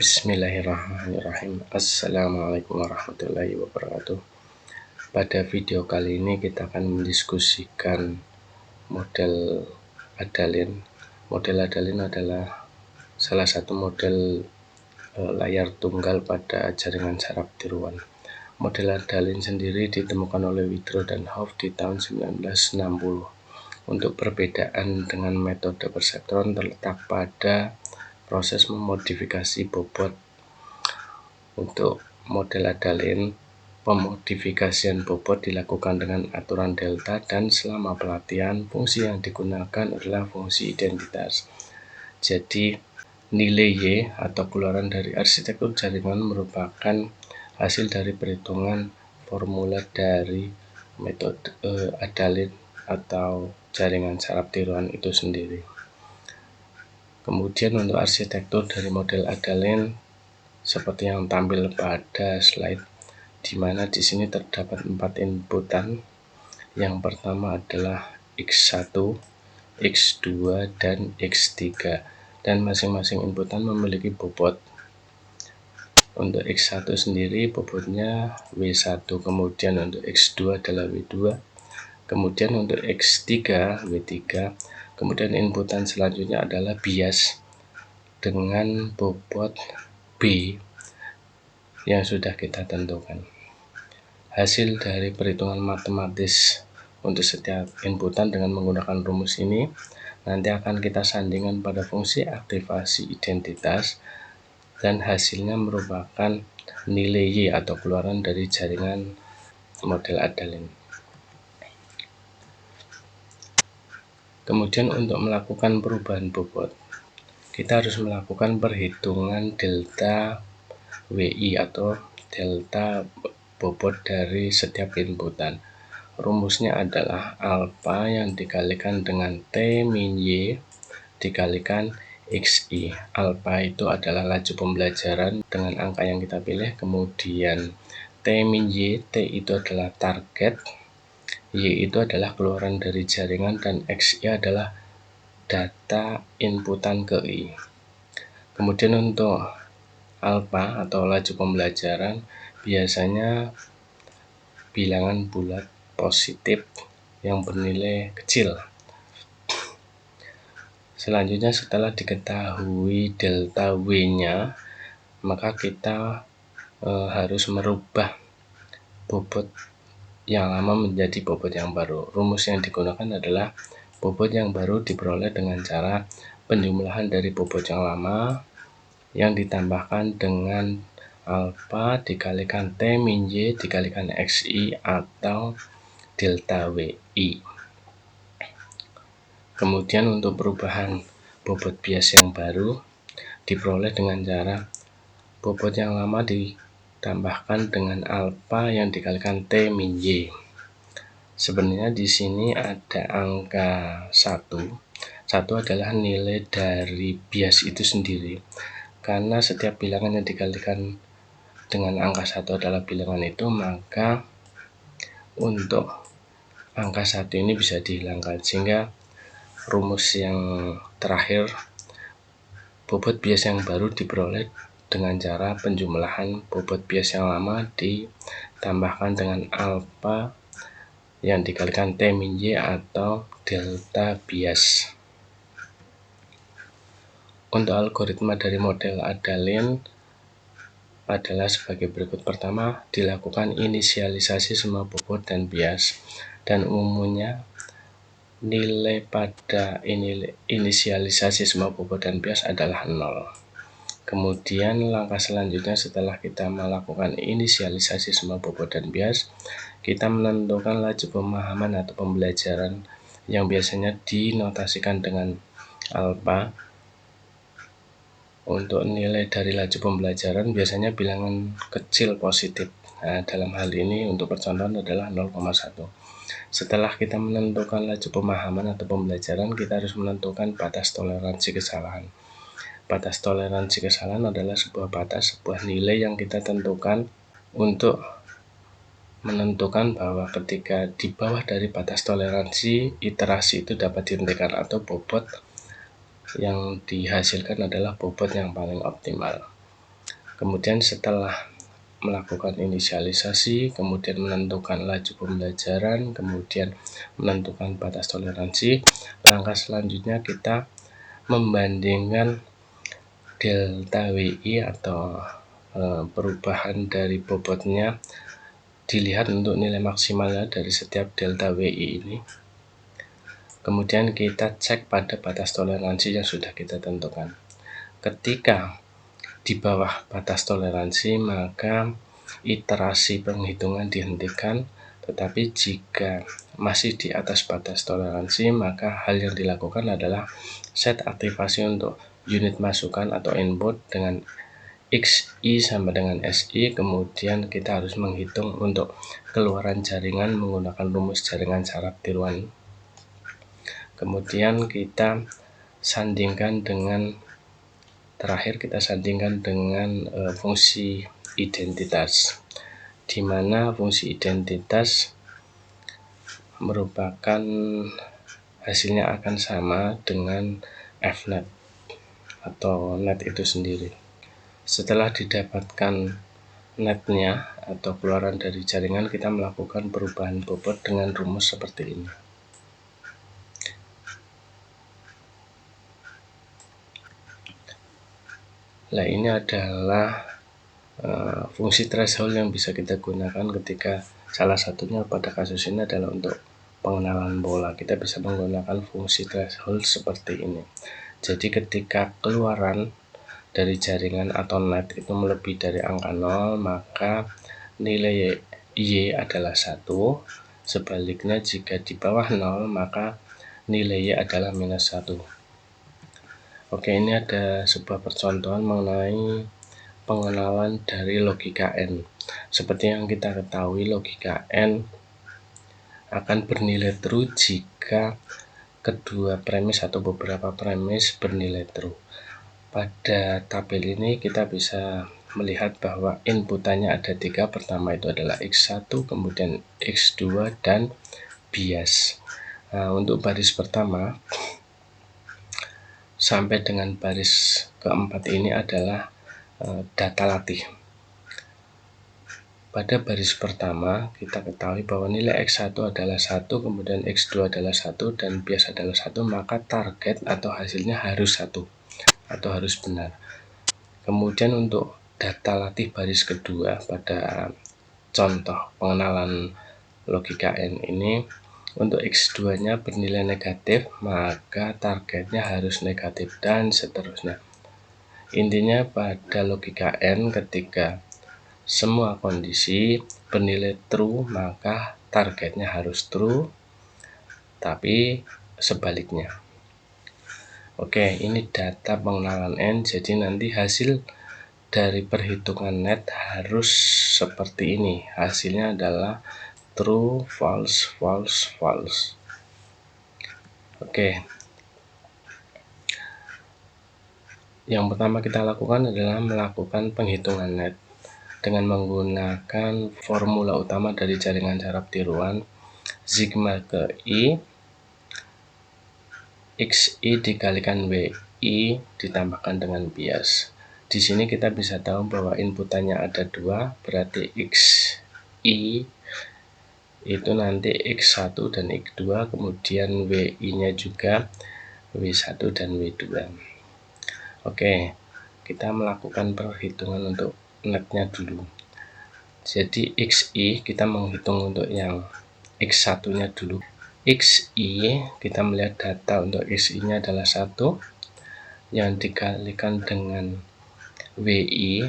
Bismillahirrahmanirrahim. Assalamualaikum warahmatullahi wabarakatuh. Pada video kali ini kita akan mendiskusikan model Adalin. Model Adalin adalah salah satu model layar tunggal pada jaringan saraf tiruan. Model Adalin sendiri ditemukan oleh Widro dan Hopf di tahun 1960. Untuk perbedaan dengan metode perseptron terletak pada proses memodifikasi bobot. Untuk model Adalin, pemodifikasian bobot dilakukan dengan aturan delta, dan selama pelatihan fungsi yang digunakan adalah fungsi identitas. Jadi nilai Y atau keluaran dari arsitektur jaringan merupakan hasil dari perhitungan formula dari metode Adalin atau jaringan saraf tiruan itu sendiri. Kemudian untuk arsitektur dari model Adalin seperti yang tampil pada slide, di mana di sini terdapat 4 inputan. Yang pertama adalah X1, X2, dan X3, dan masing-masing inputan memiliki bobot. Untuk X1 sendiri bobotnya W1, kemudian untuk X2 adalah W2, kemudian untuk X3 W3, kemudian inputan selanjutnya adalah bias dengan bobot B yang sudah kita tentukan. Hasil dari perhitungan matematis untuk setiap inputan dengan menggunakan rumus ini nanti akan kita sandingkan pada fungsi aktivasi identitas, dan hasilnya merupakan nilai Y atau keluaran dari jaringan model Adalin. Kemudian untuk melakukan perubahan bobot, kita harus melakukan perhitungan delta WI atau delta bobot dari setiap inputan. Rumusnya adalah alfa yang dikalikan dengan T min Y dikalikan XI. Alfa itu adalah laju pembelajaran dengan angka yang kita pilih, kemudian T min Y, T itu adalah target, Y itu adalah keluaran dari jaringan, dan XI adalah data inputan ke I. Kemudian untuk alfa atau laju pembelajaran biasanya bilangan bulat positif yang bernilai kecil. Selanjutnya setelah diketahui delta W-nya, maka kita harus merubah bobot yang lama menjadi bobot yang baru. Rumus yang digunakan adalah bobot yang baru diperoleh dengan cara penjumlahan dari bobot yang lama yang ditambahkan dengan alfa dikalikan T min Y dikalikan XI atau delta WI. Kemudian untuk perubahan bobot bias yang baru diperoleh dengan cara bobot yang lama ditambahkan dengan alfa yang dikalikan T min Y. Sebenarnya di sini ada angka 1. 1 adalah nilai dari bias itu sendiri. Karena setiap bilangan yang dikalikan dengan angka 1 adalah bilangan itu, maka untuk angka 1 ini bisa dihilangkan, sehingga rumus yang terakhir bobot bias yang baru diperoleh dengan cara penjumlahan bobot bias yang lama ditambahkan dengan alfa yang dikalikan T min Y atau delta bias. Untuk algoritma dari model Adalin adalah sebagai berikut. Pertama, dilakukan inisialisasi semua bobot dan bias, dan umumnya nilai pada inisialisasi semua bobot dan bias adalah 0. Kemudian langkah selanjutnya setelah kita melakukan inisialisasi semua bobot dan bias, kita menentukan laju pemahaman atau pembelajaran yang biasanya dinotasikan dengan alfa. Untuk nilai dari laju pembelajaran biasanya bilangan kecil positif. Nah, dalam hal ini untuk percontohan adalah 0,1. Setelah kita menentukan laju pemahaman atau pembelajaran, kita harus menentukan batas toleransi kesalahan. Batas toleransi kesalahan adalah sebuah batas, sebuah nilai yang kita tentukan untuk menentukan bahwa ketika di bawah dari batas toleransi, iterasi itu dapat dihentikan atau bobot yang dihasilkan adalah bobot yang paling optimal. Kemudian setelah melakukan inisialisasi, kemudian menentukan laju pembelajaran, kemudian menentukan batas toleransi, langkah selanjutnya kita membandingkan delta WI atau perubahan dari bobotnya dilihat untuk nilai maksimalnya dari setiap delta WI ini. Kemudian kita cek pada batas toleransi yang sudah kita tentukan. Ketika di bawah batas toleransi, maka iterasi penghitungan dihentikan, tetapi jika masih di atas batas toleransi, maka hal yang dilakukan adalah set aktivasi untuk unit masukan atau input dengan XI sama dengan SI, kemudian kita harus menghitung untuk keluaran jaringan menggunakan rumus jaringan saraf tiruan. Kemudian kita sandingkan dengan fungsi identitas, di mana fungsi identitas merupakan hasilnya akan sama dengan Fnet atau net itu sendiri. Setelah didapatkan netnya atau keluaran dari jaringan, kita melakukan perubahan bobot dengan rumus seperti ini. Nah, ini adalah fungsi threshold yang bisa kita gunakan ketika salah satunya pada kasus ini adalah untuk pengenalan pola. Kita bisa menggunakan fungsi threshold seperti ini. Jadi ketika keluaran dari jaringan atau net itu melebihi dari angka 0, maka nilai Y adalah 1. Sebaliknya jika di bawah 0, maka nilai Y adalah minus 1. Oke, ini ada sebuah percontohan mengenai pengenalan dari logika N. Seperti yang kita ketahui, logika N akan bernilai true jika kedua premis atau beberapa premis bernilai true. Pada tabel ini kita bisa melihat bahwa inputannya ada 3. Pertama itu adalah X1, kemudian X2, dan bias. Nah, untuk baris pertama sampai dengan baris keempat ini adalah data latih. Pada baris pertama kita ketahui bahwa nilai X1 adalah 1, kemudian X2 adalah 1, dan bias adalah 1, maka target atau hasilnya harus 1 atau harus benar. Kemudian untuk data latih baris kedua pada contoh pengenalan logika N ini, untuk X2 nya bernilai negatif, maka targetnya harus negatif, dan seterusnya. Intinya pada logika N, ketika semua kondisi bernilai true, maka targetnya harus true, tapi sebaliknya. Oke, ini data pengenalan N. Jadi nanti hasil dari perhitungan net harus seperti ini. Hasilnya adalah true, false, false, false. Oke. Yang pertama kita lakukan adalah melakukan penghitungan net dengan menggunakan formula utama dari jaringan saraf tiruan, sigma ke I, XI dikalikan WI ditambahkan dengan bias. Di sini kita bisa tahu bahwa inputannya ada 2, berarti XI itu nanti X1 dan X2, kemudian WI-nya juga W1 dan W2. Oke, kita melakukan perhitungan untuk netnya dulu. Jadi XI kita menghitung untuk yang X1-nya dulu. XI kita melihat data untuk XI-nya adalah 1 yang dikalikan dengan WI,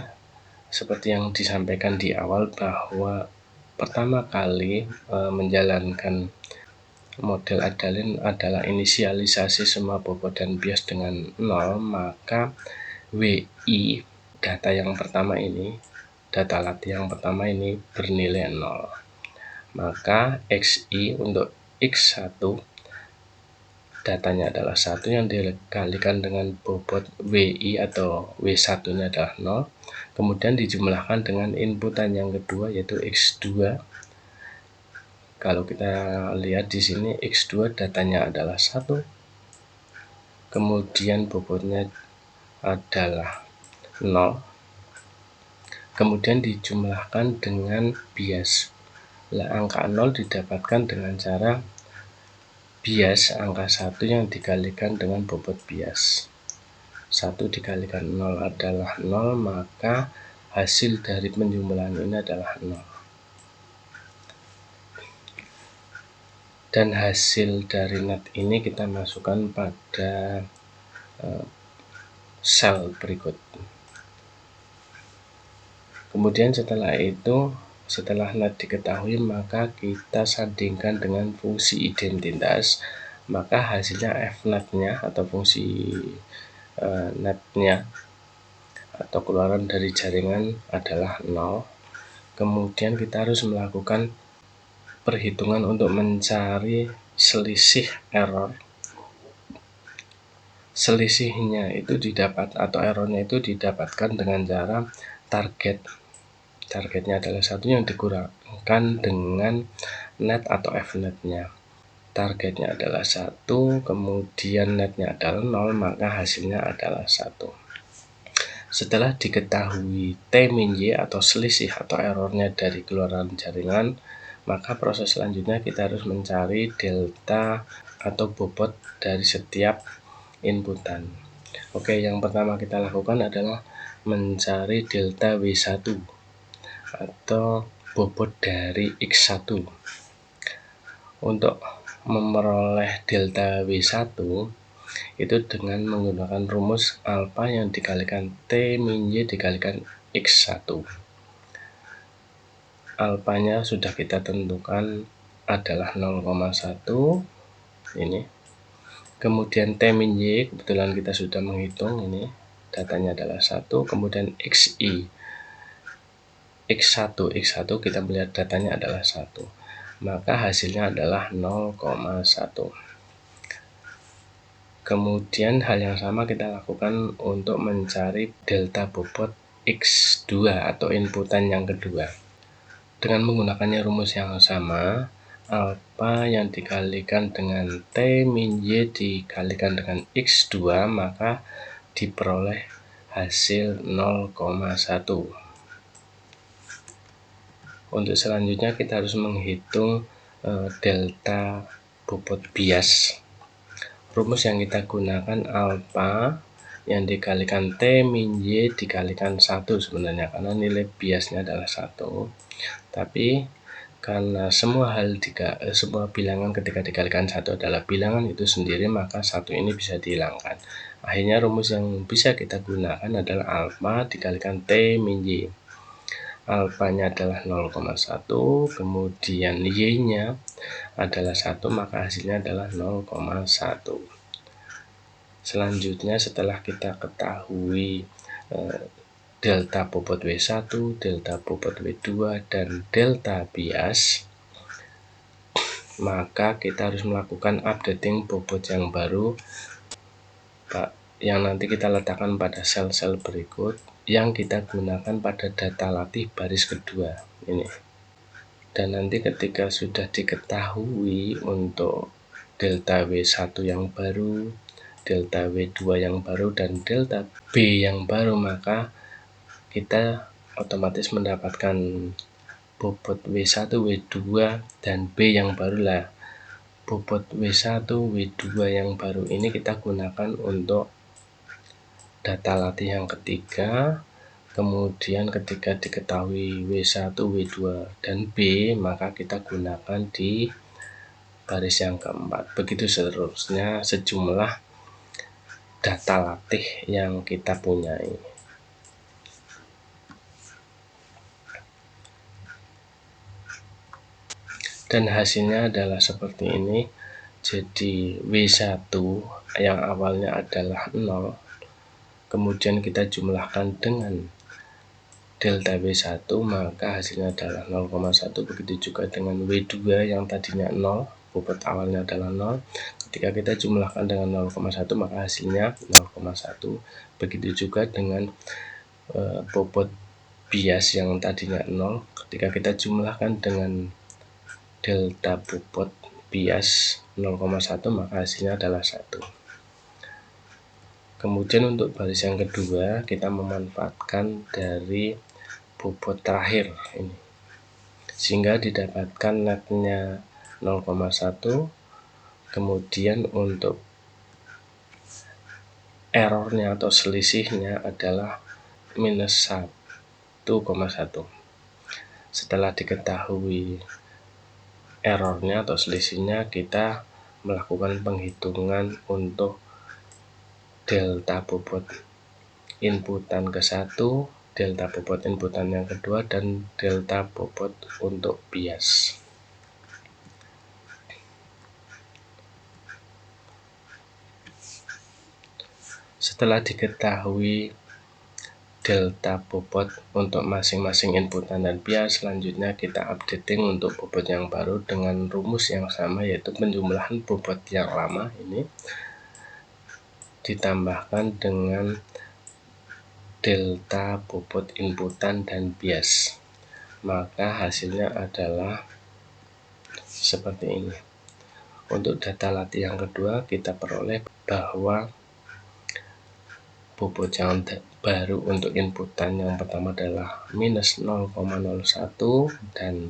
seperti yang disampaikan di awal bahwa pertama kali menjalankan model Adalin adalah inisialisasi semua bobot dan bias dengan 0, maka WI data yang pertama ini, data latih yang pertama ini bernilai 0. Maka XI untuk X1 datanya adalah 1 yang dikalikan dengan bobot WI atau W1 nya adalah 0, kemudian dijumlahkan dengan inputan yang kedua yaitu X2. Kalau kita lihat di sini X2 datanya adalah 1, kemudian bobotnya adalah 0, kemudian dijumlahkan dengan bias. Angka 0 didapatkan dengan cara bias angka 1 yang dikalikan dengan bobot bias. 1 dikalikan 0 adalah 0, maka hasil dari penjumlahan ini adalah 0. Dan hasil dari net ini kita masukkan pada sel berikut. Kemudian setelah itu, setelah net diketahui, maka kita sandingkan dengan fungsi identitas, maka hasilnya F-net-nya atau fungsi netnya atau keluaran dari jaringan adalah 0. Kemudian kita harus melakukan perhitungan untuk mencari selisih error. Selisihnya itu didapat atau errornya itu didapatkan dengan cara targetnya adalah 1 yang dikurangkan dengan net atau F-netnya. Targetnya adalah 1, kemudian netnya adalah 0, maka hasilnya adalah 1. Setelah diketahui T-Y atau selisih atau errornya dari keluaran jaringan, maka proses selanjutnya kita harus mencari delta atau bobot dari setiap inputan. Oke, yang pertama kita lakukan adalah mencari delta W1 atau bobot dari X1. Untuk memperoleh delta W1 itu dengan menggunakan rumus alfa yang dikalikan T-Y dikalikan X1. Alfanya sudah kita tentukan adalah 0,1 ini. Kemudian T-Y kebetulan kita sudah menghitung, ini datanya adalah 1. Kemudian X1 kita melihat datanya adalah 1, maka hasilnya adalah 0,1. Kemudian hal yang sama kita lakukan untuk mencari delta bobot X2 atau inputan yang kedua. Dengan menggunakannya rumus yang sama, alfa yang dikalikan dengan T-Y dikalikan dengan X2, maka diperoleh hasil 0,1. Untuk selanjutnya kita harus menghitung delta bobot bias. Rumus yang kita gunakan alfa yang dikalikan T-Y dikalikan 1 sebenarnya, karena nilai biasnya adalah 1. Tapi karena semua bilangan ketika dikalikan 1 adalah bilangan itu sendiri, maka 1 ini bisa dihilangkan. Akhirnya rumus yang bisa kita gunakan adalah alfa dikalikan T-Y. Alfanya adalah 0,1, kemudian Y-nya adalah 1, maka hasilnya adalah 0,1. Selanjutnya setelah kita ketahui delta bobot W1, delta bobot W2, dan delta bias, maka kita harus melakukan updating bobot yang baru yang nanti kita letakkan pada sel-sel berikut yang kita gunakan pada data latih baris kedua ini. Dan nanti ketika sudah diketahui untuk delta W1 yang baru, delta W2 yang baru, dan delta B yang baru, maka kita otomatis mendapatkan bobot W1, W2, dan B yang baru lah. Bobot W1, W2 yang baru ini kita gunakan untuk data latih yang ketiga. Kemudian ketika diketahui W1, W2, dan B, maka kita gunakan di baris yang keempat. Begitu seterusnya sejumlah data latih yang kita punyai. Dan hasilnya adalah seperti ini. Jadi W1 yang awalnya adalah 0, kemudian kita jumlahkan dengan delta W1, maka hasilnya adalah 0,1. Begitu juga dengan W2 yang tadinya 0, bobot awalnya adalah 0. Ketika kita jumlahkan dengan 0,1, maka hasilnya 0,1. Begitu juga dengan bobot bias yang tadinya 0, ketika kita jumlahkan dengan delta bobot bias 0,1, maka hasilnya adalah 1. Kemudian untuk baris yang kedua kita memanfaatkan dari bobot terakhir ini, sehingga didapatkan netnya 0,1. Kemudian untuk errornya atau selisihnya adalah minus 1,1. Setelah diketahui errornya atau selisihnya, kita melakukan penghitungan untuk delta bobot inputan ke 1, delta bobot inputan yang kedua, dan delta bobot untuk bias. Setelah diketahui delta bobot untuk masing-masing inputan dan bias, selanjutnya kita updating untuk bobot yang baru dengan rumus yang sama, yaitu penjumlahan bobot yang lama ini ditambahkan dengan delta bobot inputan dan bias. Maka hasilnya adalah seperti ini. Untuk data latih yang kedua, kita peroleh bahwa bobot yang baru untuk inputan yang pertama adalah minus 0,01, dan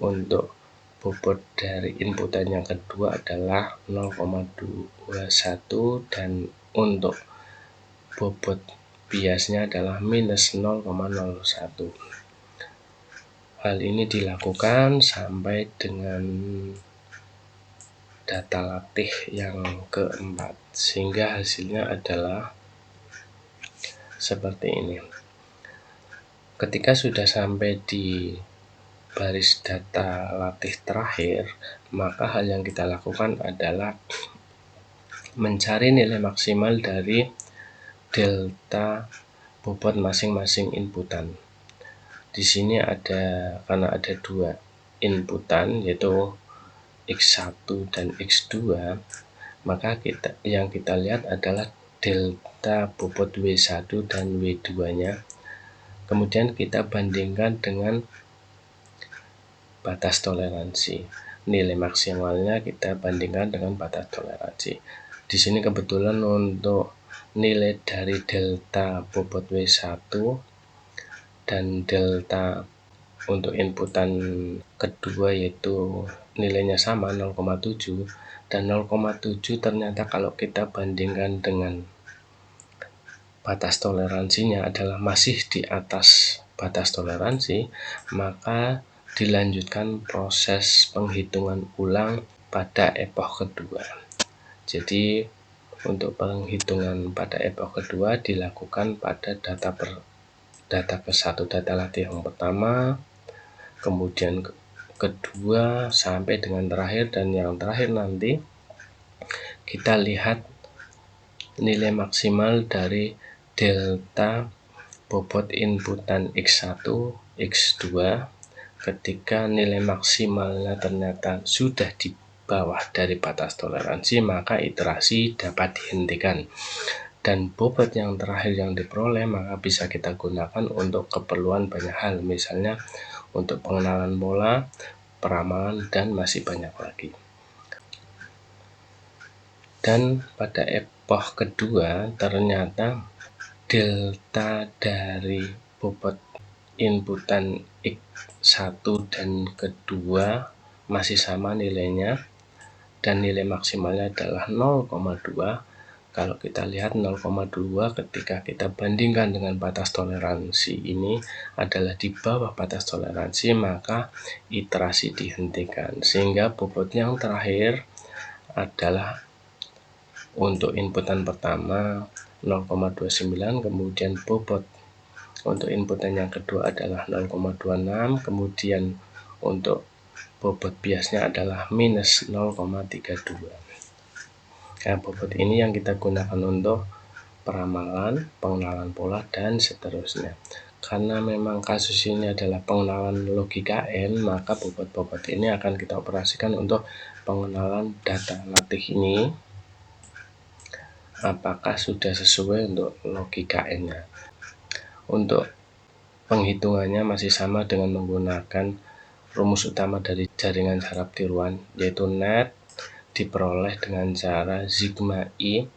untuk bobot dari inputan yang kedua adalah 0,21, dan untuk bobot biasnya adalah minus 0,01. Hal ini dilakukan sampai dengan data latih yang keempat, sehingga hasilnya adalah seperti ini. Ketika sudah sampai di baris data latih terakhir, maka hal yang kita lakukan adalah mencari nilai maksimal dari delta bobot masing-masing inputan. Di sini karena ada dua inputan, yaitu X1 dan X2, maka yang kita lihat adalah delta bobot W1 dan W2-nya. Kemudian kita bandingkan dengan batas toleransi. Nilai maksimalnya kita bandingkan dengan batas toleransi. Di sini kebetulan untuk nilai dari delta bobot W1 dan delta untuk inputan kedua yaitu nilainya sama 0,7, dan 0,7 ternyata kalau kita bandingkan dengan batas toleransinya adalah masih di atas batas toleransi, maka dilanjutkan proses penghitungan ulang pada epoch kedua. Jadi untuk penghitungan pada epoch kedua dilakukan pada data ke satu, data latih yang pertama, kemudian kedua, sampai dengan terakhir, dan yang terakhir nanti kita lihat nilai maksimal dari delta bobot inputan X1, X2. Ketika nilai maksimalnya ternyata sudah di bawah dari batas toleransi, maka iterasi dapat dihentikan. Dan bobot yang terakhir yang diperoleh maka bisa kita gunakan untuk keperluan banyak hal, misalnya untuk pengenalan pola, peramalan, dan masih banyak lagi. Dan pada epoch kedua ternyata delta dari bobot inputan X1 dan kedua masih sama nilainya, dan nilai maksimalnya adalah 0,2. Kalau kita lihat 0,2 ketika kita bandingkan dengan batas toleransi ini adalah di bawah batas toleransi, maka iterasi dihentikan, sehingga bobot yang terakhir adalah untuk inputan pertama 0,29, kemudian bobot untuk inputan yang kedua adalah 0,26, kemudian untuk bobot biasnya adalah minus 0,32. Nah, bobot ini yang kita gunakan untuk peramalan, pengenalan pola, dan seterusnya. Karena memang kasus ini adalah pengenalan logika N, maka bobot-bobot ini akan kita operasikan untuk pengenalan data latih ini, apakah sudah sesuai untuk logika N-nya. Untuk penghitungannya masih sama dengan menggunakan rumus utama dari jaringan saraf tiruan, yaitu net diperoleh dengan cara sigma I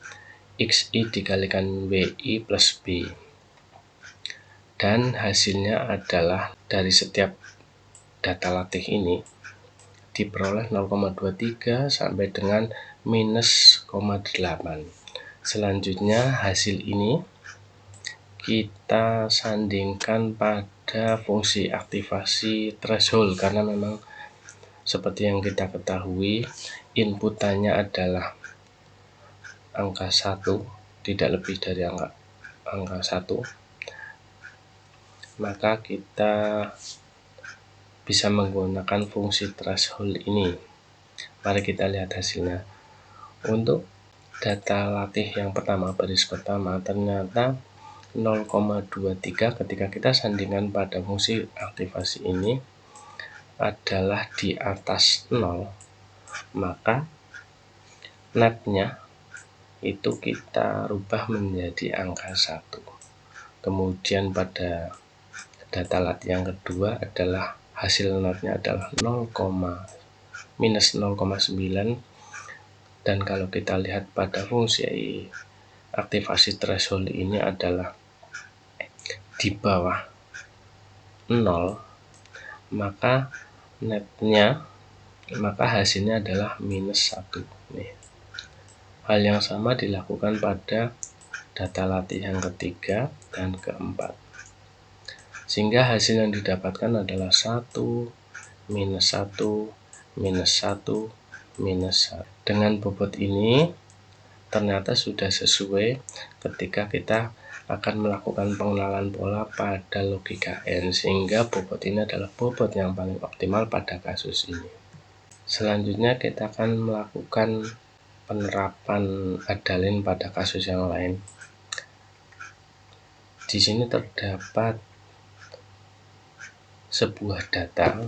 XI dikalikan WI plus B. dan hasilnya adalah dari setiap data latih ini diperoleh 0,23 sampai dengan minus 0,8. Selanjutnya hasil ini kita sandingkan pada fungsi aktivasi threshold, karena memang seperti yang kita ketahui inputannya adalah angka 1, tidak lebih dari angka 1, maka kita bisa menggunakan fungsi threshold ini. Mari kita lihat hasilnya. Untuk data latih yang pertama, baris pertama, ternyata 0,23 ketika kita sandingkan pada fungsi aktivasi ini adalah di atas 0, maka netnya itu kita rubah menjadi angka 1. Kemudian pada data latih yang kedua adalah hasil netnya adalah minus 0,9, dan kalau kita lihat pada fungsi aktivasi threshold ini adalah di bawah 0, maka hasilnya adalah minus 1 nih. Hal yang sama dilakukan pada data latih yang ketiga dan keempat, sehingga hasil yang didapatkan adalah 1, minus 1, minus 1, minus 1. Dengan bobot ini ternyata sudah sesuai ketika kita akan melakukan pengenalan pola pada logika N, sehingga bobot ini adalah bobot yang paling optimal pada kasus ini. Selanjutnya kita akan melakukan penerapan Adalin pada kasus yang lain. Di sini terdapat sebuah data,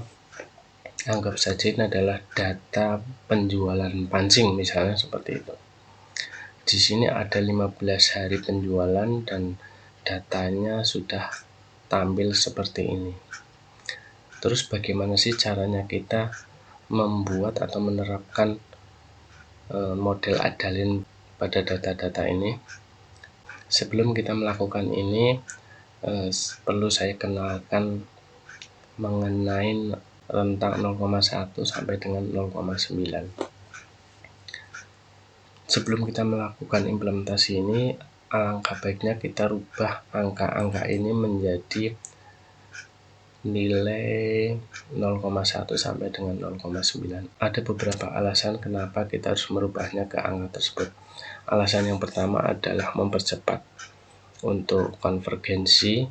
anggap saja ini adalah data penjualan pancing misalnya seperti itu. Di sini ada 15 hari penjualan dan datanya sudah tampil seperti ini. Terus bagaimana sih caranya kita membuat atau menerapkan model Adalin pada data-data ini? Sebelum kita melakukan ini, perlu saya kenalkan mengenai rentang 0,1 sampai dengan 0,9. Sebelum kita melakukan implementasi ini, alangkah baiknya kita rubah angka-angka ini menjadi nilai 0,1 sampai dengan 0,9. Ada beberapa alasan kenapa kita harus merubahnya ke angka tersebut. Alasan yang pertama adalah mempercepat untuk konvergensi,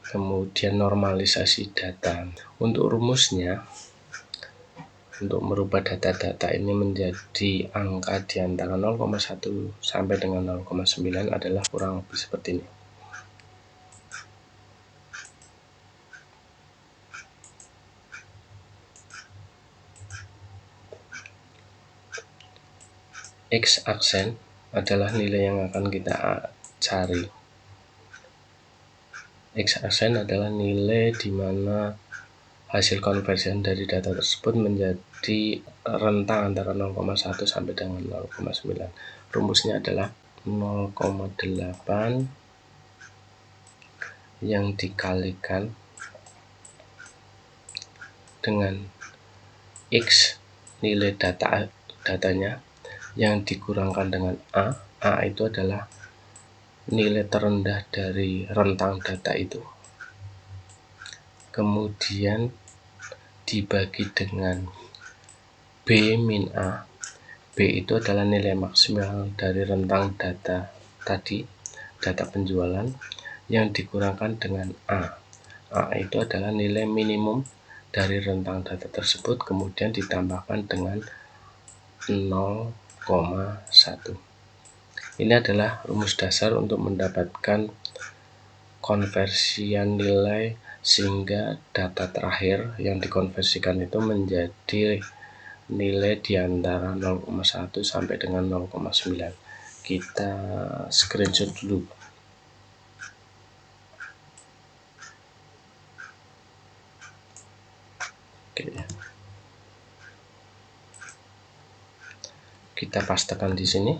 kemudian normalisasi data. Untuk rumusnya, untuk merubah data-data ini menjadi angka di antara 0,1 sampai dengan 0,9 adalah kurang lebih seperti ini. X aksen adalah nilai yang akan kita cari. X aksen adalah nilai di mana hasil konversian dari data tersebut menjadi rentang antara 0,1 sampai dengan 0,9. Rumusnya adalah 0,8 yang dikalikan dengan X nilai datanya yang dikurangkan dengan A. A itu adalah nilai terendah dari rentang data itu. Kemudian dibagi dengan B min A. B itu adalah nilai maksimal dari rentang data tadi, data penjualan, yang dikurangkan dengan A. A itu adalah nilai minimum dari rentang data tersebut, kemudian ditambahkan dengan 0,1. Ini adalah rumus dasar untuk mendapatkan konversian nilai, sehingga data terakhir yang dikonversikan itu menjadi nilai di antara 0,1 sampai dengan 0,9. Kita screenshot dulu. Oke. Kita pastekan di sini.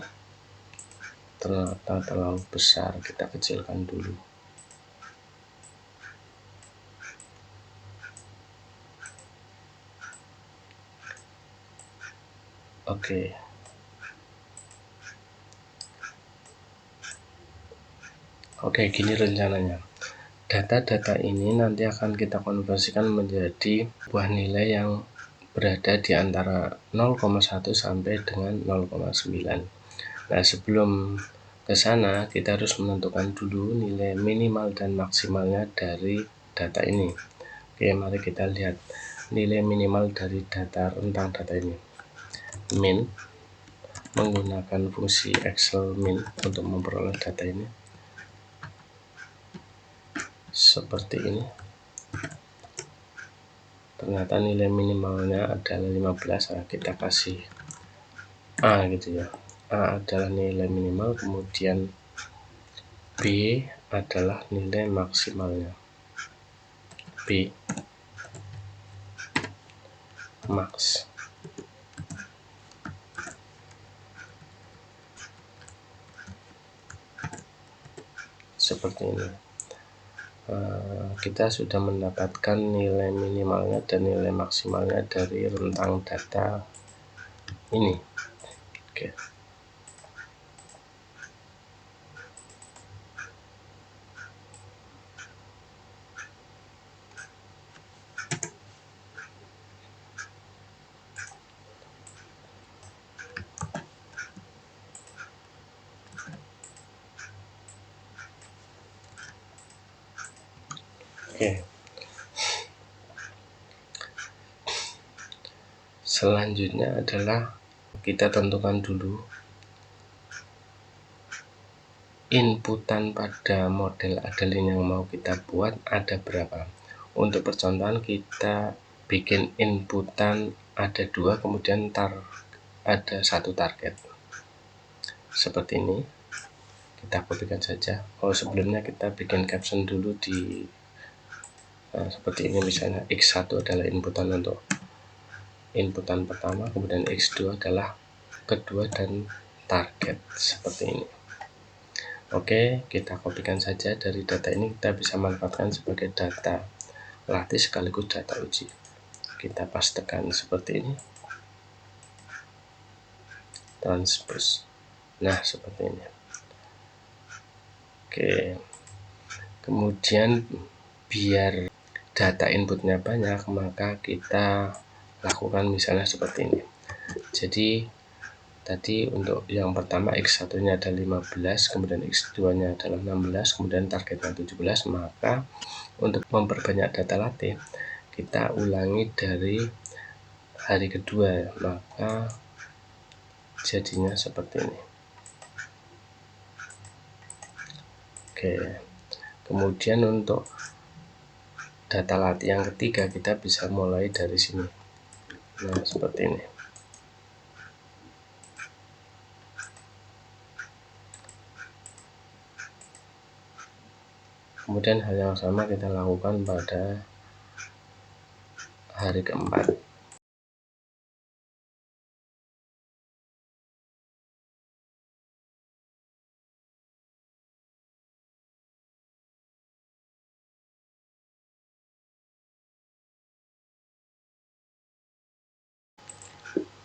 Ternyata terlalu besar, kita kecilkan dulu. Oke, gini rencananya. Data-data ini nanti akan kita konversikan menjadi buah nilai yang berada di antara 0,1 sampai dengan 0,9. Nah, sebelum ke sana kita harus menentukan dulu nilai minimal dan maksimalnya dari data ini. Oke, mari kita lihat nilai minimal dari data rentang data ini. Min, menggunakan fungsi Excel min untuk memperoleh data ini seperti ini. Ternyata nilai minimalnya adalah 15. Nah, kita kasih A gitu ya. A adalah nilai minimal, kemudian B adalah nilai maksimalnya. B max. Seperti ini. Kita sudah mendapatkan nilai minimalnya dan nilai maksimalnya dari rentang data ini. Oke. Selanjutnya adalah kita tentukan dulu inputan pada model Adalin yang mau kita buat ada berapa. Untuk percontohan kita bikin inputan ada 2, kemudian ada 1 target seperti ini. Kita kopikan saja. Sebelumnya kita bikin caption dulu di seperti ini. Misalnya X1 adalah inputan untuk inputan pertama, kemudian X2 adalah kedua dan target seperti ini. Oke, kita kopikan saja. Dari data ini kita bisa manfaatkan sebagai data latih sekaligus data uji. Kita pastekan seperti ini, transpose. Nah, seperti ini. Oke, kemudian biar data inputnya banyak, maka kita lakukan misalnya seperti ini. Jadi tadi untuk yang pertama X1 nya ada 15, kemudian X2 nya adalah 16, kemudian targetnya 17. Maka untuk memperbanyak data latih kita ulangi dari hari kedua, maka jadinya seperti ini. Oke, kemudian untuk data latih yang ketiga kita bisa mulai dari sini. Nah, seperti ini. Kemudian hal yang sama kita lakukan pada hari keempat.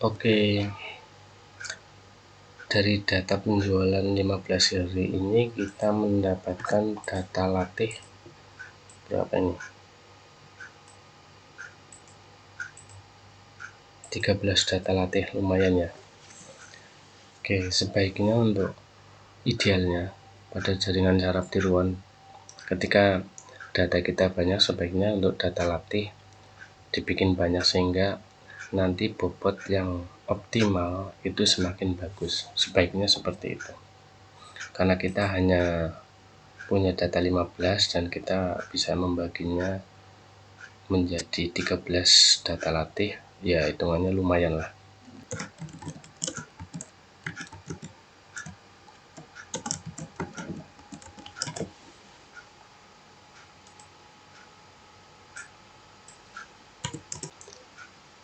Oke, dari data penjualan 15 hari ini kita mendapatkan data latih berapa ini? 13 data latih, lumayan ya. Oke, sebaiknya untuk idealnya pada jaringan saraf tiruan, ketika data kita banyak, sebaiknya untuk data latih dibikin banyak sehingga nanti bobot yang optimal itu semakin bagus. Sebaiknya seperti itu. Karena kita hanya punya data 15 dan kita bisa membaginya menjadi 13 data latih, ya hitungannya lumayan lah.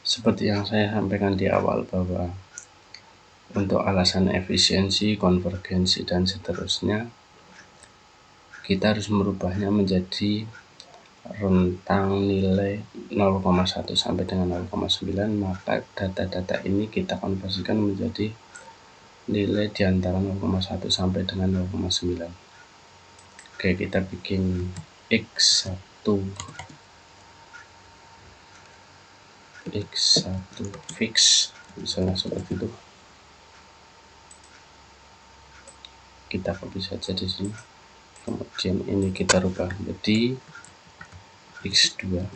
Seperti yang saya sampaikan di awal bahwa untuk alasan efisiensi, konvergensi, dan seterusnya kita harus merubahnya menjadi rentang nilai 0,1 sampai dengan 0,9, maka data-data ini kita konversikan menjadi nilai di antara 0,1 sampai dengan 0,9. Oke, kita bikin X1 fix, misalnya seperti itu. Kita copy saja di sini. Kemudian ini kita rubah menjadi X2,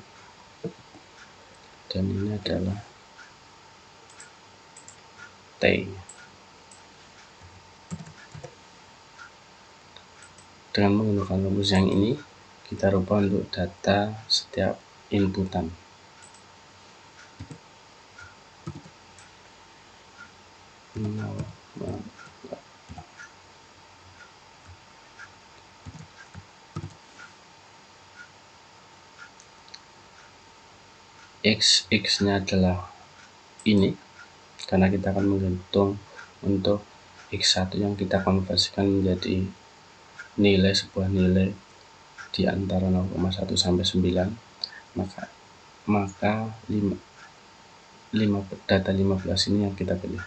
dan ini adalah T. Dengan menggunakan rumus yang ini, kita rubah untuk data setiap inputan. X-nya adalah ini, karena kita akan menghitung untuk X1 yang kita konversikan menjadi sebuah nilai di antara 0,1 sampai 9, maka data 15 ini yang kita pilih.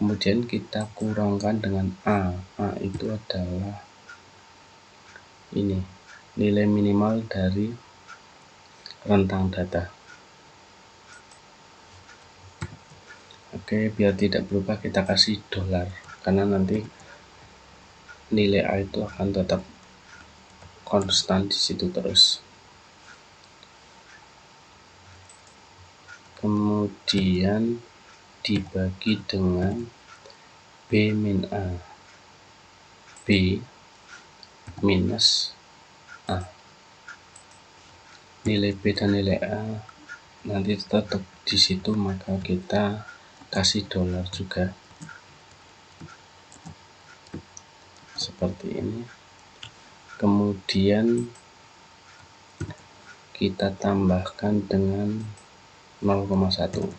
Kemudian kita kurangkan dengan A itu adalah ini, nilai minimal dari rentang data. Oke, biar tidak berubah kita kasih $, karena nanti nilai A itu akan tetap konstan di situ terus. Kemudian dibagi dengan B min A, B minus A. Nilai B dan nilai A nanti tetap di situ, maka kita kasih $, juga seperti ini. Kemudian kita tambahkan dengan 0,1,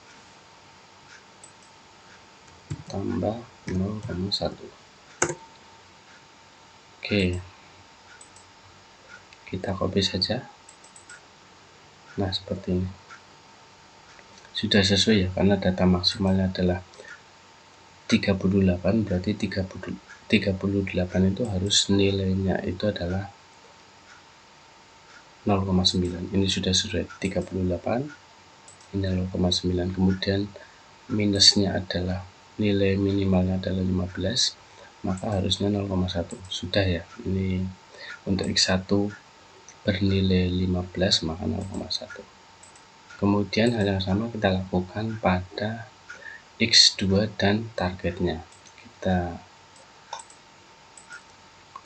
tambah 0,1. Oke, kita copy saja. Nah, seperti ini. Sudah sesuai ya, karena data maksimalnya adalah 38, berarti 38 itu harus nilainya itu adalah 0,9. Ini sudah sesuai 38, ini 0,9. Kemudian minusnya adalah nilai minimalnya adalah 15, maka harusnya 0,1. Sudah ya, ini untuk X1 bernilai 15, maka 0,1. Kemudian hal yang sama kita lakukan pada X2 dan targetnya. Kita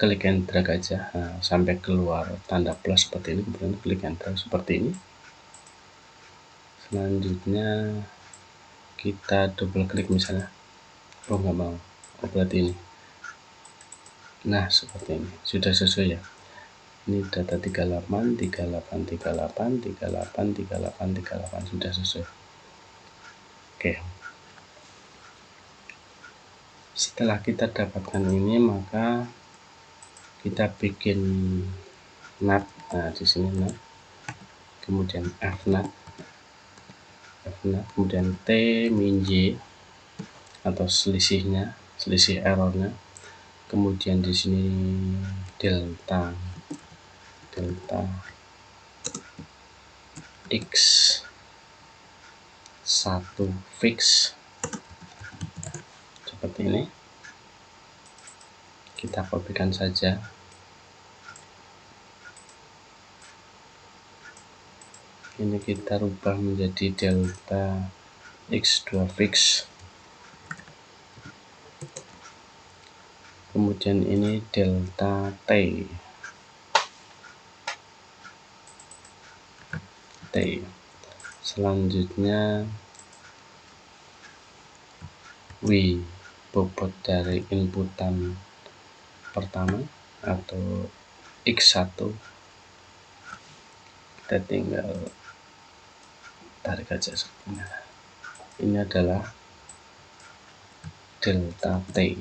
klik and drag aja sampai keluar tanda plus seperti ini, kemudian klik and drag seperti ini. Selanjutnya kita double klik misalnya, nggak mau, berarti ini. Nah, seperti ini, sudah sesuai ya. Ini data 38, 38, 38, 38, 38, 38, sudah sesuai. Oke. Setelah kita dapatkan ini, maka kita bikin NAT. Nah, di sini NAT. Kemudian FNAT, kemudian T min Y atau selisih errornya. Kemudian di sini delta X1 fix seperti ini. Kita kopikan saja. Ini kita rubah menjadi delta X2 fix. Kemudian ini delta T. Selanjutnya W, bobot dari inputan pertama atau X1. Kita tinggal tarik aja sebenarnya. Ini adalah delta T.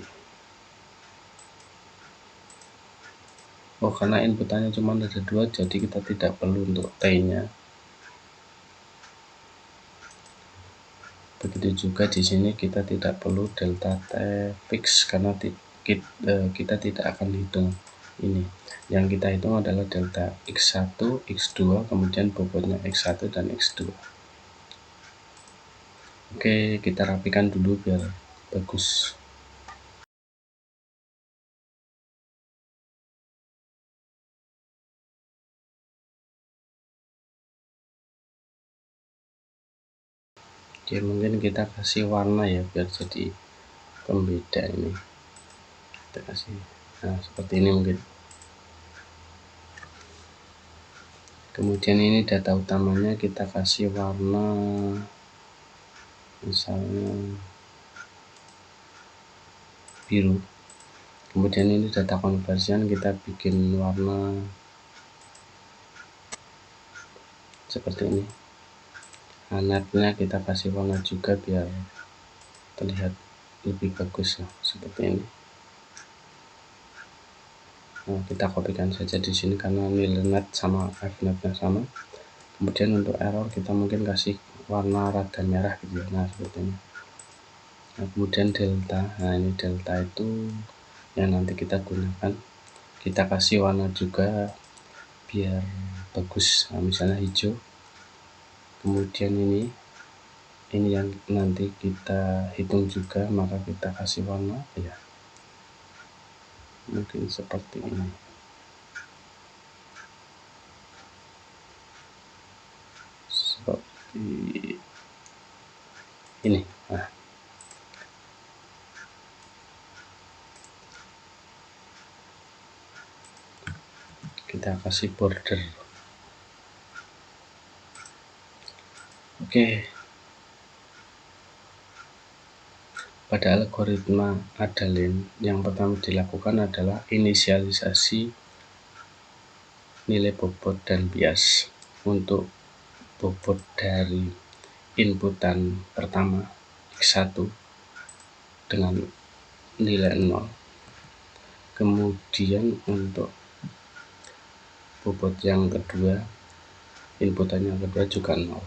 Karena inputannya cuma ada 2, jadi kita tidak perlu untuk T-nya. Begitu juga di sini kita tidak perlu delta T fix karena kita tidak akan hitung ini. Yang kita hitung adalah delta X1, X2, kemudian bobotnya X1 dan X2. Oke, kita rapikan dulu biar bagus. Oke, mungkin kita kasih warna ya biar jadi pembeda ini. Kita kasih, nah seperti ini mungkin. Kemudian ini data utamanya kita kasih warna misalnya biru. Kemudian ini data conversion kita bikin warna seperti ini. Nah, netnya kita kasih warna juga biar terlihat lebih bagus ya, seperti ini. Nah, kita kopikan saja di sini karena nilai net sama fnetnya sama. Kemudian untuk error kita mungkin kasih warna rada merah gitu ya. Nah, seperti ini. Nah, kemudian delta. Nah, ini delta itu yang nanti kita gunakan. Kita kasih warna juga biar bagus. Nah, misalnya hijau. Kemudian ini yang nanti kita hitung juga, maka kita kasih warna ya. Mungkin seperti ini. Seperti ini. Nah, kita kasih border. Oke. Pada algoritma Adalin, yang pertama dilakukan adalah inisialisasi nilai bobot dan bias. Untuk bobot dari inputan pertama X1 dengan nilai 0. Kemudian untuk bobot yang kedua, inputan yang kedua juga 0.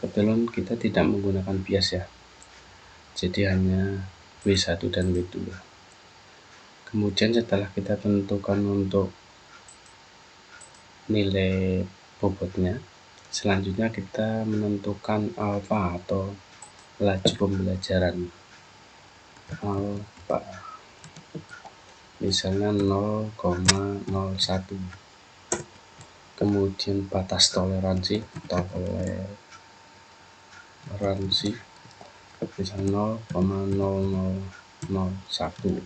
Kebetulan kita tidak menggunakan bias ya, jadi hanya W1 dan W2. Kemudian setelah kita tentukan untuk nilai bobotnya, selanjutnya kita menentukan alfa atau laju pembelajaran alfa, misalnya 0,01. Kemudian batas toleransi misalnya 0,0001.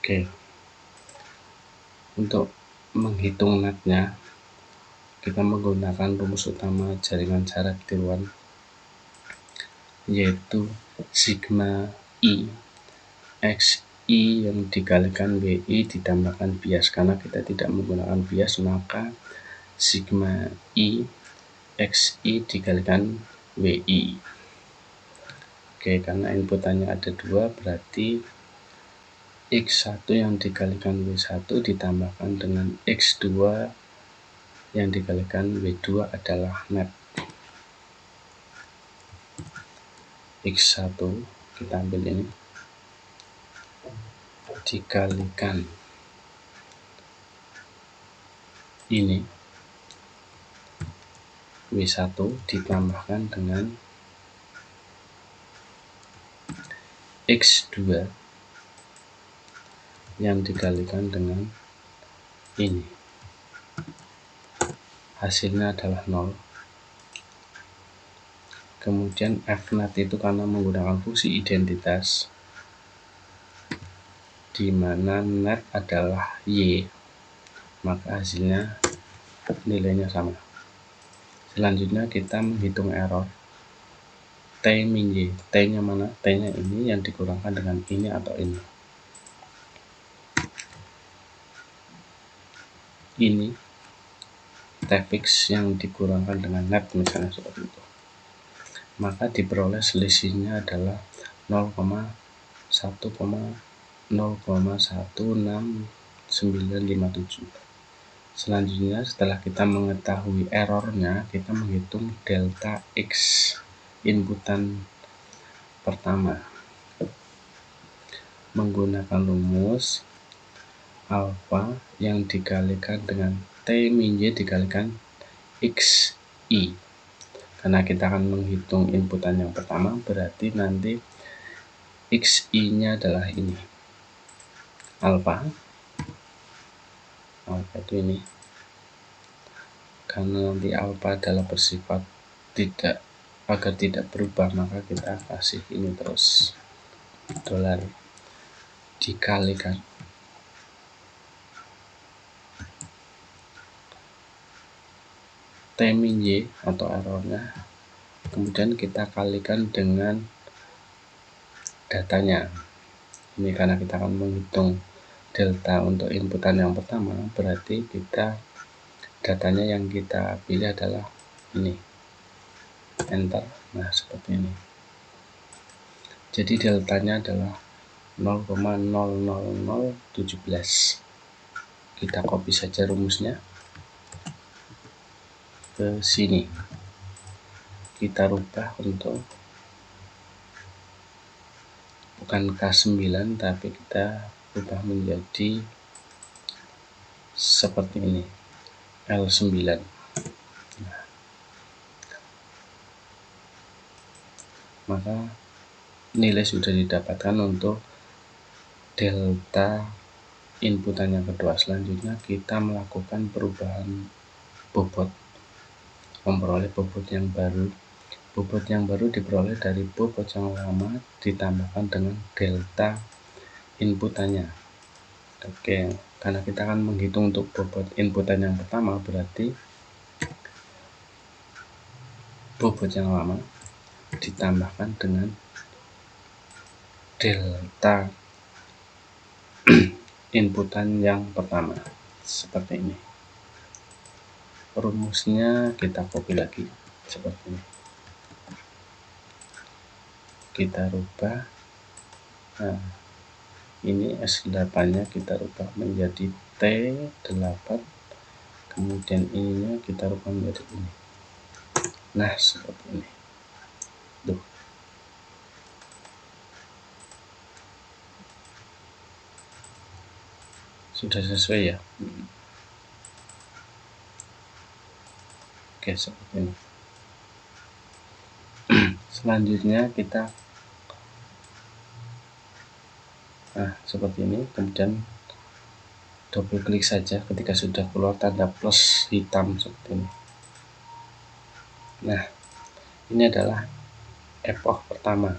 Oke. Untuk menghitung netnya, kita menggunakan rumus utama jaringan syarat tiruan, yaitu sigma I X I yang dikalikan WI ditambahkan bias. Karena kita tidak menggunakan bias, maka sigma I X I dikalikan WI. Oke, karena inputannya ada 2, berarti X1 yang dikalikan W1 ditambahkan dengan X2 yang dikalikan W2 adalah net. X1 kita ambil ini dikalikan ini W1 ditambahkan dengan X2 yang dikalikan dengan ini. Hasilnya adalah 0. Kemudian fnet itu karena menggunakan fungsi identitas, di mana net adalah Y, maka hasilnya nilainya sama. Selanjutnya kita menghitung error T min Y. T-nya mana? T-nya ini yang dikurangkan dengan ini atau ini. Ini T fix yang dikurangkan dengan net, misalnya seperti itu. Maka diperoleh selisihnya adalah 0,1,0,16957. Selanjutnya setelah kita mengetahui errornya, kita menghitung delta X inputan pertama menggunakan rumus alfa yang dikalikan dengan T-Y dikalikan XI. Karena kita akan menghitung inputan yang pertama, berarti nanti XI-nya adalah ini. Alfa itu ini. Karena nanti alfa adalah bersifat agar tidak berubah, maka kita kasih ini terus dolar dikalikan T-Y atau errornya, kemudian kita kalikan dengan datanya. Ini karena kita akan menghitung delta untuk inputan yang pertama, berarti datanya yang kita pilih adalah ini, enter. Nah, seperti ini. Jadi deltanya adalah 0,00017. Kita copy saja rumusnya ke sini. Kita rubah untuk bukan K9, tapi kita rubah menjadi seperti ini, L9. Nah, maka nilai sudah didapatkan untuk delta inputan yang kedua. Selanjutnya kita melakukan perubahan bobot, memperoleh bobot yang baru. Bobot yang baru diperoleh dari bobot yang lama ditambahkan dengan delta inputannya. Oke, karena kita akan menghitung untuk bobot inputan yang pertama, berarti bobot yang lama ditambahkan dengan delta inputan yang pertama, seperti ini. Rumusnya kita copy lagi seperti ini, kita rubah. Nah, ini S8 nya kita rubah menjadi T8, kemudian ininya kita rubah menjadi ini. Nah, seperti ini. Tuh, sudah sesuai ya. Oke, seperti ini. Selanjutnya kita seperti ini, kemudian double klik saja ketika sudah keluar tanda plus hitam seperti ini. Nah, ini adalah epoch pertama.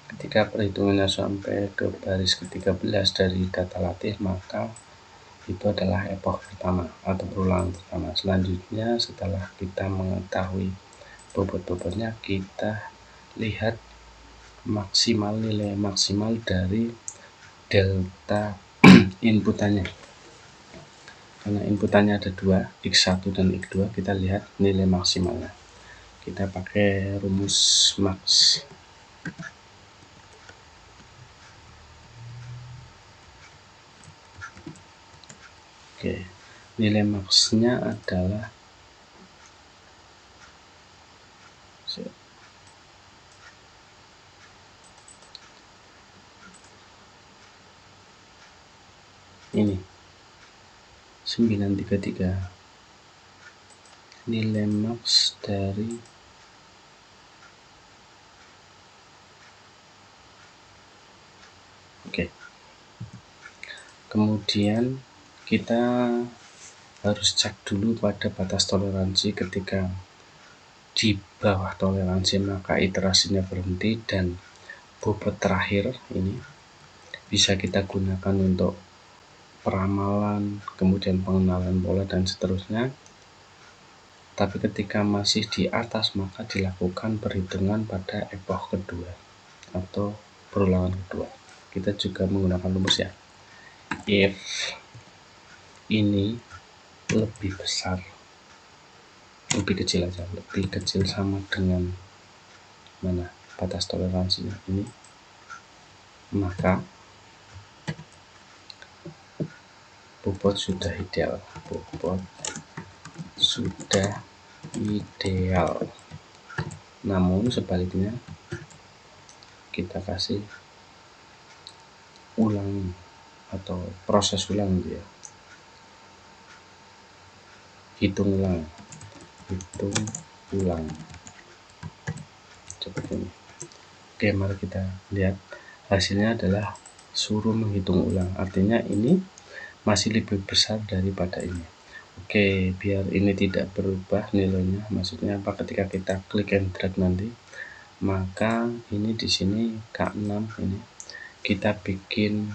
Ketika perhitungannya sampai ke baris ke-13 dari data latih, maka itu adalah epoch pertama atau perulangan pertama. Selanjutnya, setelah kita mengetahui bobot-bobotnya, kita lihat nilai maksimal dari delta inputannya. Karena inputannya ada dua, X1 dan X2, kita lihat nilai maksimalnya. Kita pakai rumus max. Oke, nilai maxnya adalah ini 933. Nilai max dari kemudian kita harus cek dulu pada batas toleransi. Ketika di bawah toleransi, maka iterasinya berhenti dan bobot terakhir ini bisa kita gunakan untuk peramalan, kemudian pengenalan pola dan seterusnya. Tapi ketika masih di atas, maka dilakukan perhitungan pada epoch kedua atau perulangan kedua. Kita juga menggunakan rumus ya, if ini lebih besar, lebih kecil aja, lebih kecil sama dengan mana batas toleransinya ini, maka bobot sudah ideal. Bobot sudah ideal. namun sebaliknya kita kasih ulang atau proses ulang dia, hitung ulang seperti ini. Oke, mari kita lihat hasilnya adalah suruh menghitung ulang, artinya ini masih lebih besar daripada ini. Oke, biar ini tidak berubah nilainya, maksudnya apa, ketika kita klik and drag nanti, maka ini di sini K6 ini kita bikin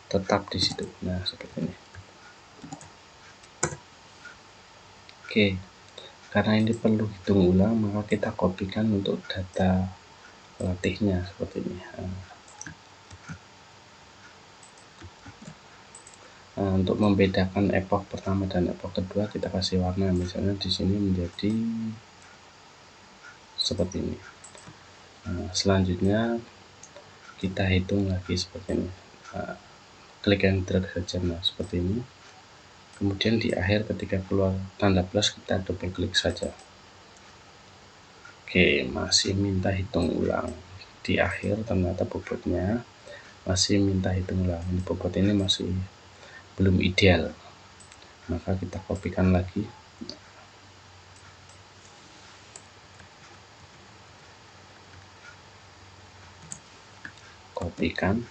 tetap di situ. Nah, seperti ini. Oke, karena ini perlu hitung ulang, maka kita kopikan untuk data latihnya seperti ini. Nah, untuk membedakan epoch pertama dan epoch kedua, kita kasih warna, misalnya di sini menjadi seperti ini. Nah, selanjutnya kita hitung lagi seperti ini. Nah, klik and drag saja, nah seperti ini. Kemudian di akhir ketika keluar tanda plus, kita double klik saja. Oke, masih minta hitung ulang. Di akhir ternyata bobotnya masih minta hitung ulang. Ini bobot ini masih belum ideal, maka kita kopikan lagi. Kopikan,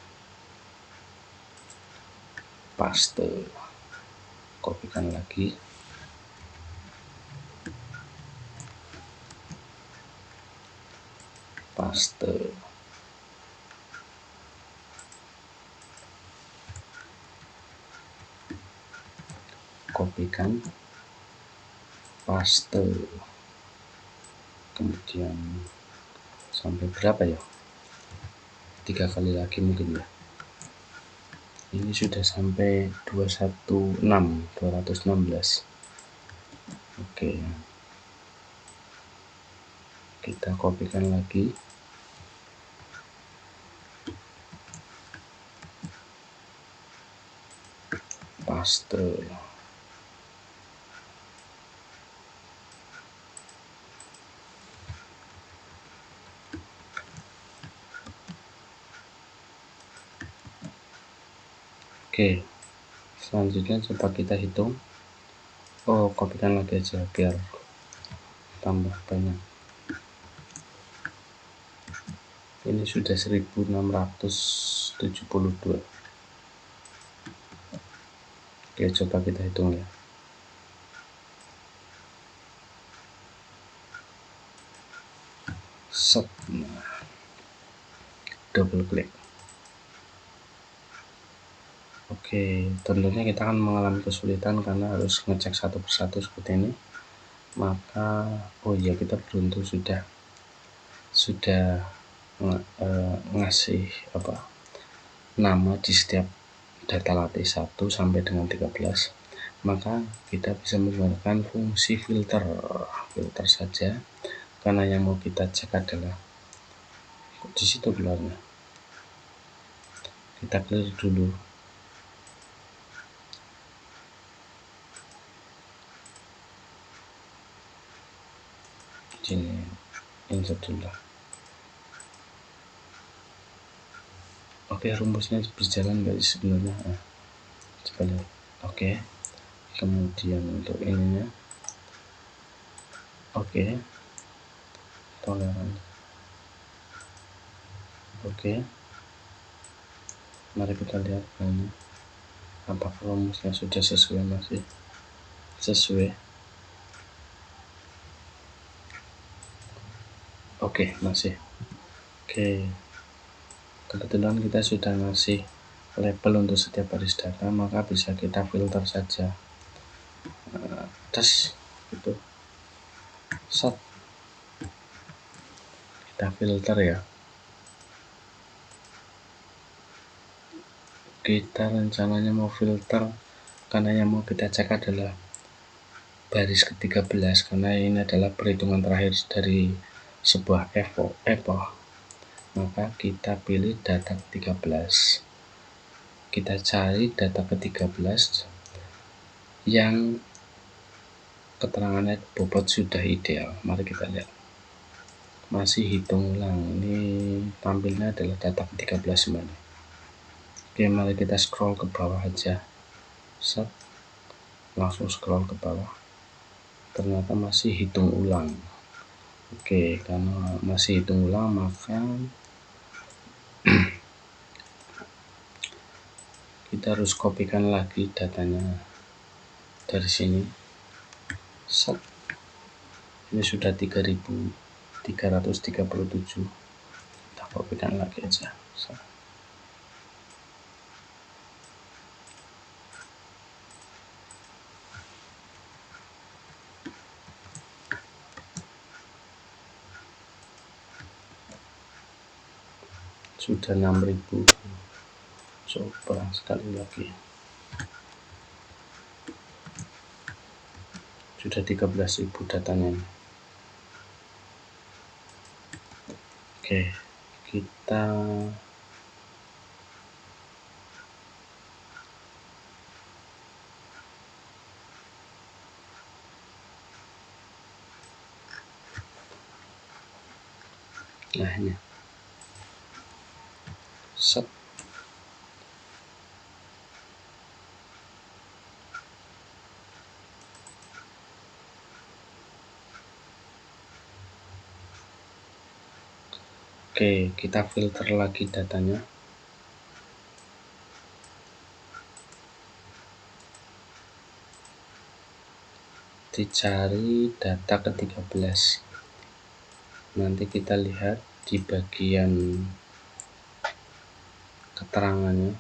paste, kopikan lagi, paste. Kopikan, paste. Kemudian sampai berapa ya? 3 kali lagi mungkin ya. Ini sudah sampai 216. Oke. Kita kopikan lagi. Paste. Oke, selanjutnya coba kita hitung. Oh, kopikan lagi aja biar tambah banyak. Ini sudah 1672. Oke, coba kita hitung ya. Set. Nah, double klik. Oke, tentunya kita akan mengalami kesulitan karena harus ngecek satu persatu seperti ini. Maka, oh iya, kita beruntung sudah ngasih nama di setiap data latih 1 sampai dengan 13. Maka kita bisa menggunakan fungsi filter saja, karena yang mau kita cek adalah di situ keluarnya. Kita clear dulu. Sini insert dulu. Oke, rumusnya berjalan nggak sebenarnya? Nah, coba lihat. Oke, kemudian untuk ininya, oke, toleran. Oke, mari kita lihat ini apakah rumusnya sudah sesuai. Masih sesuai. Oke, masih. Oke, kebetulan kita sudah ngasih label untuk setiap baris data, maka bisa kita filter saja. Tes itu set, kita filter ya. Kita rencananya mau filter karena yang mau kita cek adalah baris ke-13, karena ini adalah perhitungan terakhir dari sebuah epoch. Maka kita pilih data ke-13. Kita cari data ke-13 yang keterangannya bobot sudah ideal. Mari kita lihat. masih hitung ulang. Ini tampilnya adalah data ke-13 sebenarnya. Oke, mari kita scroll ke bawah aja. Set, langsung scroll ke bawah. Ternyata masih hitung ulang. Oke, karena masih hitung ulang maka kita harus kopikan lagi datanya dari sini. Set, ini sudah 3.337. Kita kopikan lagi aja. Set. Sudah 6.000. Coba sekali lagi. Sudah 13.000 datanya ini. Oke, kita ini. Set. Oke, kita filter lagi datanya. Dicari data ke-13. Nanti kita lihat di bagian keterangannya,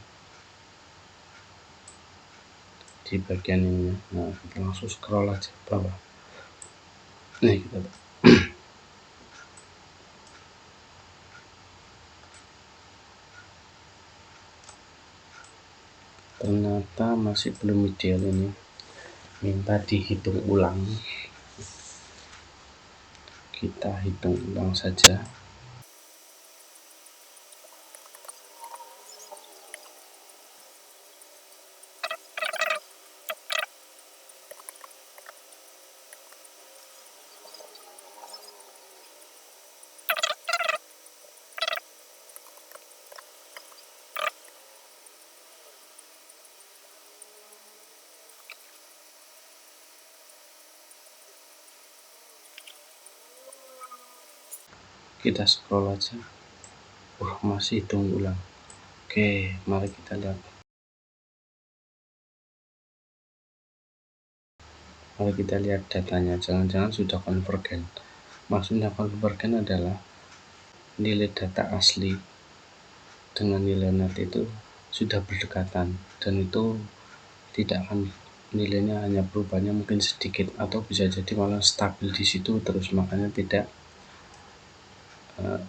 di bagian ini. Nah, kita langsung scroll aja ke bawah. Nih, kita ternyata masih belum ideal ini, minta dihitung ulang. Kita hitung ulang saja. Kita scroll aja. Masih hitung ulang. Oke, mari kita lihat. Mari kita lihat datanya. Jangan-jangan sudah konvergen. Maksudnya konvergen adalah nilai data asli dengan nilai net itu sudah berdekatan, dan itu tidak akan, nilainya hanya perubahannya mungkin sedikit atau bisa jadi malah stabil di situ terus, makanya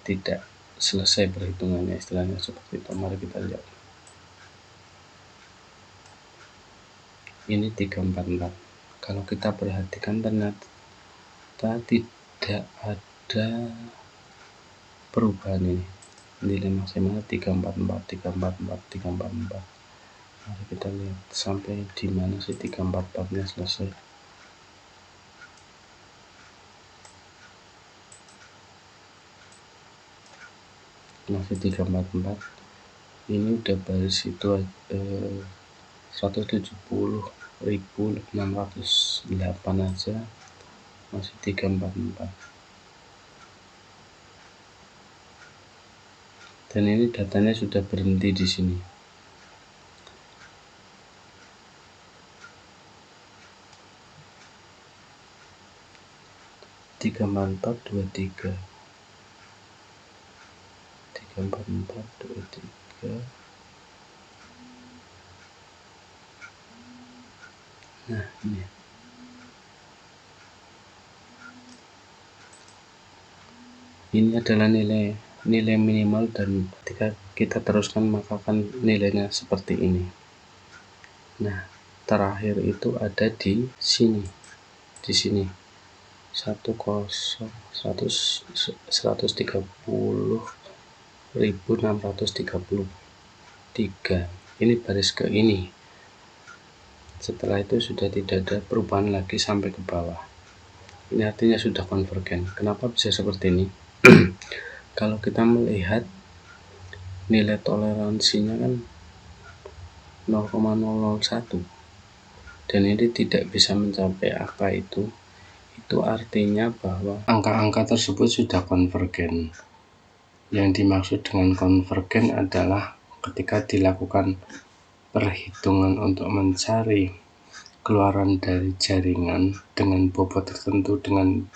tidak selesai perhitungannya, istilahnya seperti itu. Mari kita lihat. Ini 344. Kalau kita perhatikan ternyata tidak ada perubahan ini. Nilai maksimal 344, 344, 344. Mari kita lihat sampai di mana sih 344-nya selesai. Masih 344. Ini udah baris itu 170.608 aja masih 344. Dan ini datanya sudah berhenti di sini. Tiga empat dua tiga. Nah, ini adalah nilai minimal, dan ketika kita teruskan maka akan nilainya seperti ini. Nah, terakhir itu ada di sini. 130.633. Ini baris ke ini. Setelah itu sudah tidak ada perubahan lagi sampai ke bawah. Ini artinya sudah konvergen. Kenapa bisa seperti ini? Kalau kita melihat nilai toleransinya kan 0,001 dan ini tidak bisa mencapai apa itu artinya bahwa angka-angka tersebut sudah konvergen. Yang dimaksud dengan konvergen adalah ketika dilakukan perhitungan untuk mencari keluaran dari jaringan dengan bobot tertentu, dengan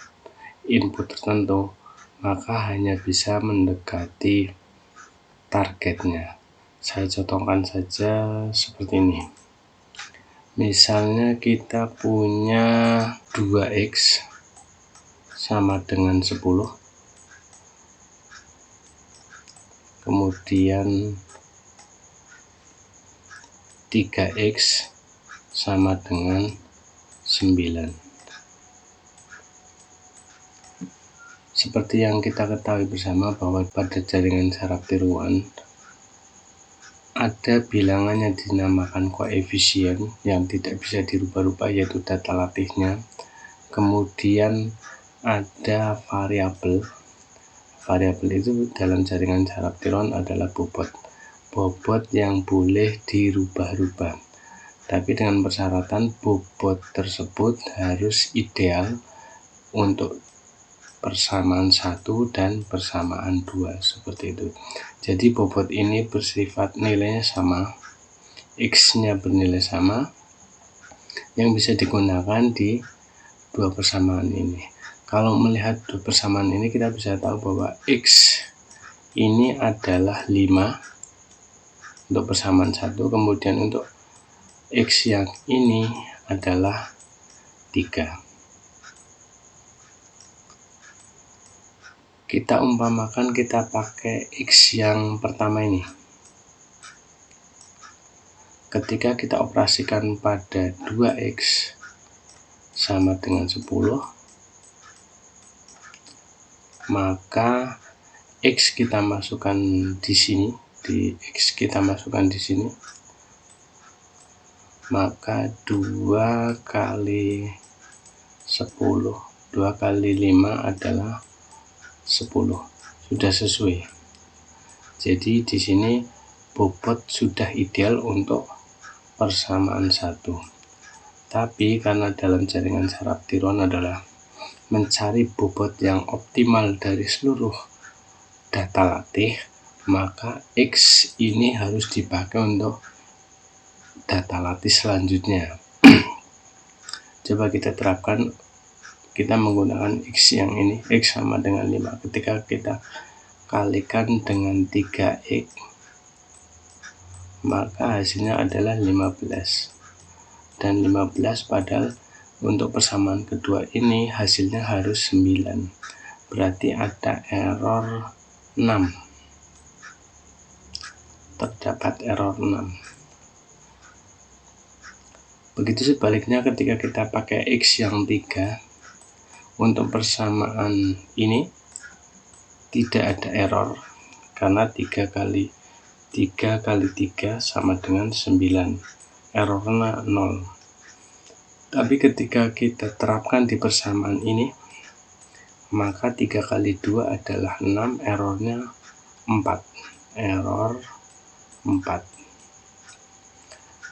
input tertentu, maka hanya bisa mendekati targetnya. Saya contohkan saja seperti ini. Misalnya kita punya 2x sama dengan 10, kemudian 3x sama dengan 9. Seperti yang kita ketahui bersama bahwa pada jaringan saraf tiruan ada bilangan yang dinamakan koefisien yang tidak bisa dirubah-rubah, yaitu data latihnya. Kemudian ada variabel. Variabel itu dalam jaringan saraf tiruan adalah bobot. Bobot yang boleh dirubah-rubah. Tapi dengan persyaratan bobot tersebut harus ideal untuk persamaan 1 dan persamaan 2, seperti itu. Jadi bobot ini bersifat nilainya sama, X-nya bernilai sama, yang bisa digunakan di dua persamaan ini. Kalau melihat dua persamaan ini, kita bisa tahu bahwa X ini adalah 5 untuk persamaan 1, kemudian untuk X yang ini adalah 3. Kita umpamakan kita pakai X yang pertama ini. Ketika kita operasikan pada 2x sama dengan 10, maka X kita masukkan di sini, maka 2 kali 10, 2 kali 5 adalah 10. Sudah sesuai. Jadi di sini bobot sudah ideal untuk persamaan 1. Tapi karena dalam jaringan saraf tiruan adalah mencari bobot yang optimal dari seluruh data latih, maka X ini harus dipakai untuk data latih selanjutnya. Coba kita terapkan, kita menggunakan X yang ini, X sama dengan 5. Ketika kita kalikan dengan 3x, maka hasilnya adalah 15. Dan 15 padahal untuk persamaan kedua ini hasilnya harus 9. Berarti ada error 6. Terdapat error 6. Begitu sebaliknya ketika kita pakai X yang 3, untuk persamaan ini tidak ada error karena 3 kali 3 sama dengan 9, errornya 0. Tapi ketika kita terapkan di persamaan ini, maka 3 kali 2 adalah 6, errornya 4, error 4.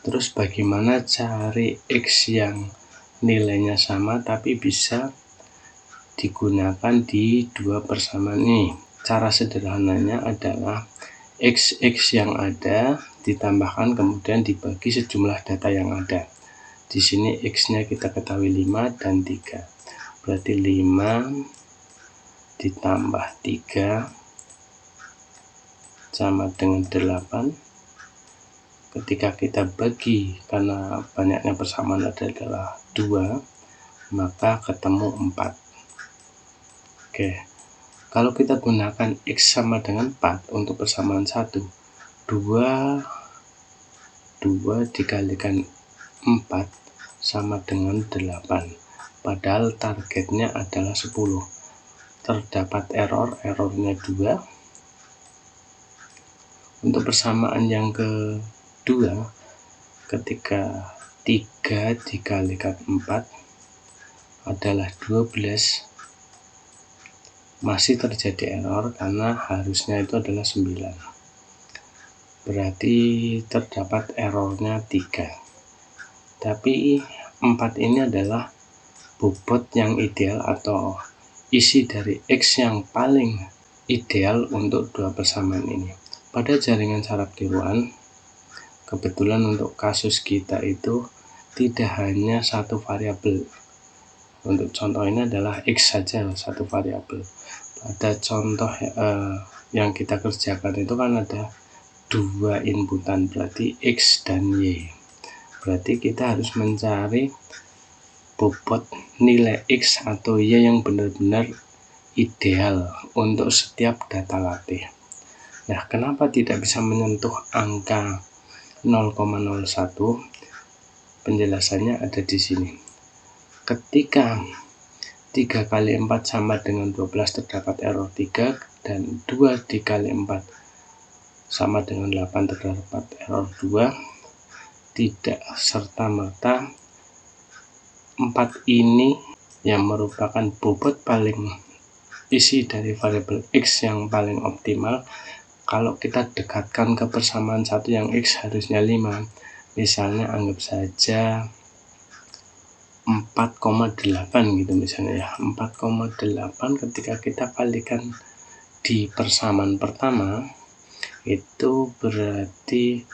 Terus bagaimana cari X yang nilainya sama tapi bisa digunakan di dua persamaan ini? Cara sederhananya adalah X yang ada ditambahkan kemudian dibagi sejumlah data yang ada. Di sini X-nya kita ketahui 5 dan 3. Berarti 5 ditambah 3 sama dengan 8. Ketika kita bagi, karena banyaknya persamaan adalah 2, maka ketemu 4. Oke, kalau kita gunakan X sama dengan 4 untuk persamaan 1, 2 dikalikan 4 sama dengan 8. Padahal targetnya adalah 10. Terdapat errornya 2. Untuk persamaan yang kedua, ketika 3 dikalikan 4 adalah 12, masih terjadi error karena harusnya itu adalah 9. Berarti terdapat errornya 3. Tapi 4 ini adalah bobot yang ideal atau isi dari X yang paling ideal untuk dua persamaan ini. Pada jaringan saraf tiruan, kebetulan untuk kasus kita itu tidak hanya satu variabel. Untuk contoh ini adalah X saja, satu variabel. Pada contoh yang kita kerjakan itu kan ada 2 inputan, berarti X dan Y. Berarti kita harus mencari bobot nilai X atau Y yang benar-benar ideal untuk setiap data latih. Nah, kenapa tidak bisa menyentuh angka 0,01? Penjelasannya ada di sini. Ketika 3 kali 4 sama dengan 12 terdapat error 3, dan 2 dikali 4 sama dengan 8 terdapat error 2, tidak serta-merta 4 ini yang merupakan bobot paling isi dari variabel X yang paling optimal. Kalau kita dekatkan ke persamaan satu yang X harusnya 5, misalnya anggap saja 4,8 gitu misalnya ya. 4,8 ketika kita kalikan di persamaan pertama itu berarti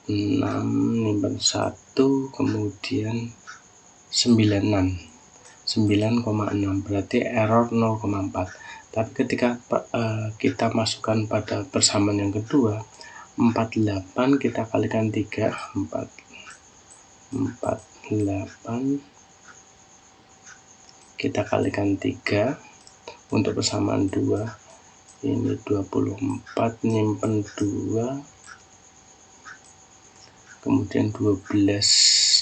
6 nimbang 1 kemudian 9,6 berarti error 0,4. Tapi ketika kita masukkan pada persamaan yang kedua 48 kita kalikan 3, 48 kita kalikan 3 untuk persamaan 2 ini 24 nyimpen 2 kemudian 12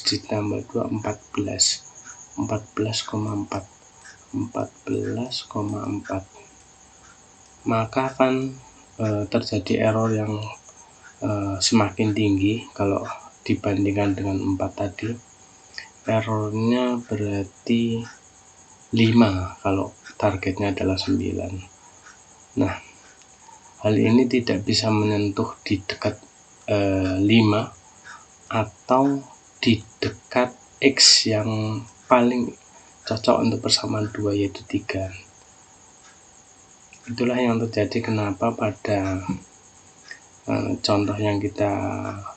ditambah 2 14,4 maka akan terjadi error yang semakin tinggi. Kalau dibandingkan dengan 4 tadi errornya berarti 5 kalau targetnya adalah 9. Nah, hal ini tidak bisa menyentuh di dekat 5 atau di dekat X yang paling cocok untuk persamaan 2 yaitu 3. Itulah yang terjadi kenapa pada contoh yang kita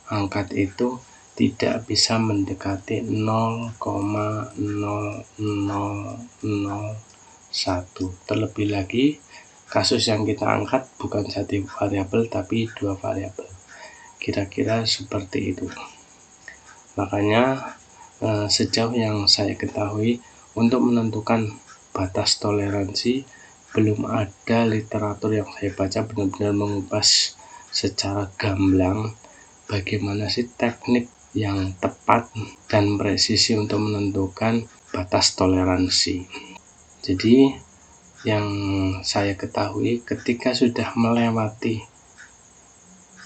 angkat itu tidak bisa mendekati 0,0001. Terlebih lagi kasus yang kita angkat bukan satu variabel tapi 2 variabel. Kira-kira seperti itu. Makanya sejauh yang saya ketahui untuk menentukan batas toleransi belum ada literatur yang saya baca benar-benar mengupas secara gamblang bagaimana sih teknik yang tepat dan presisi untuk menentukan batas toleransi. Jadi yang saya ketahui ketika sudah melewati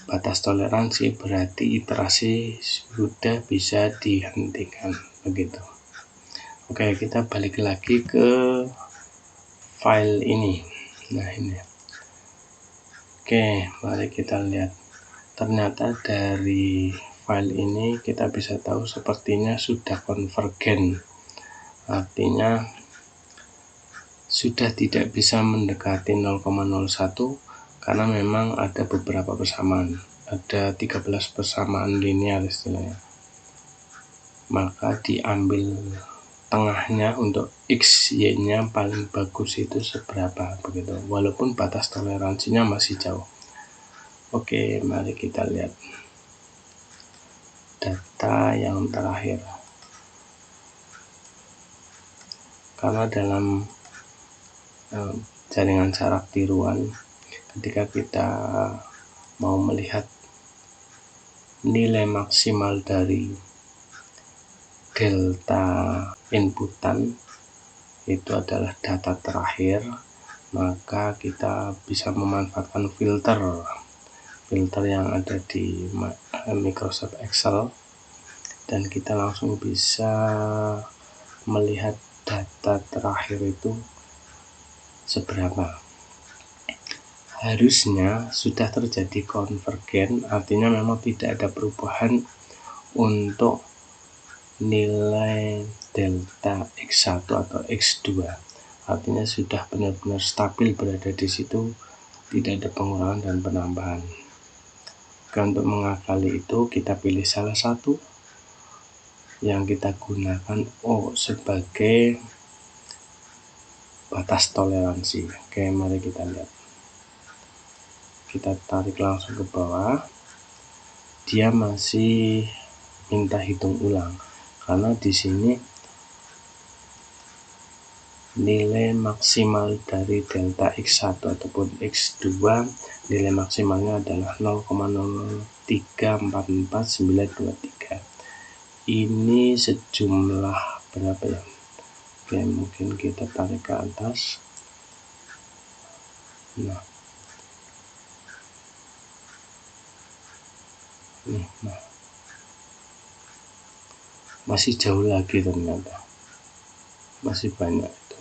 batas toleransi berarti iterasi sudah bisa dihentikan begitu. Oke, kita balik lagi ke file ini. Nah, ini. Oke, mari kita lihat. Ternyata dari file ini kita bisa tahu sepertinya sudah konvergen. Artinya sudah tidak bisa mendekati 0,01 karena memang ada beberapa persamaan. Ada 13 persamaan linear istilahnya. Maka diambil tengahnya untuk X, Y-nya paling bagus itu seberapa begitu. Walaupun batas toleransinya masih jauh. Oke, mari kita lihat data yang terakhir. Karena dalam jaringan saraf tiruan, ketika kita mau melihat nilai maksimal dari delta inputan itu adalah data terakhir, maka kita bisa memanfaatkan filter yang ada di Microsoft Excel dan kita langsung bisa melihat data terakhir itu seberapa. Harusnya sudah terjadi konvergen, artinya memang tidak ada perubahan untuk nilai delta X1 atau X2, artinya sudah benar-benar stabil berada di situ, tidak ada pengurangan dan penambahan. Untuk mengakali itu kita pilih salah satu yang kita gunakan O sebagai batas toleransi. Oke, mari kita lihat. Kita tarik langsung ke bawah. Dia masih minta hitung ulang karena di sini nilai maksimal dari delta X1 ataupun X2 nilai maksimalnya adalah 0,0344923. Ini sejumlah berapa ya? Oke, mungkin kita tarik ke atas. Nah, masih jauh lagi ternyata, masih banyak itu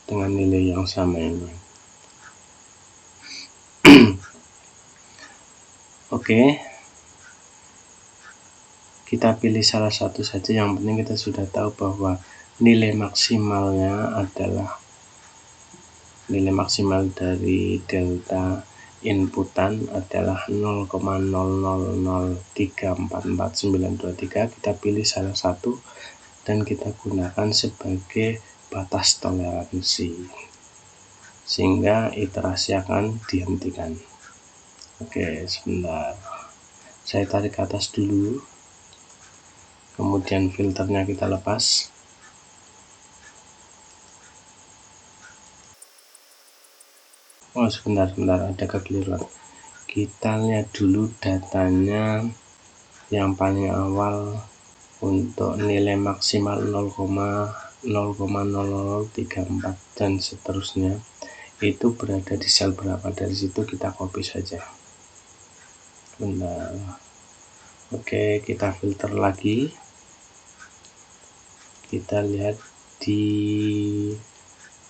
dengan nilai yang sama ini. Oke, kita pilih salah satu saja, yang penting kita sudah tahu bahwa nilai maksimalnya adalah nilai maksimal dari delta inputan adalah 0,0003444923. Kita pilih salah satu dan kita gunakan sebagai batas toleransi sehingga iterasi akan dihentikan. Oke, sebentar, saya tarik ke atas dulu, kemudian filternya kita lepas. Oh, sebentar, ada kekeliruan. Kita lihat dulu datanya yang paling awal untuk nilai maksimal 0,0034 dan seterusnya itu berada di sel berapa. Dari situ kita copy saja. Benar. Oke, kita filter lagi. Kita lihat di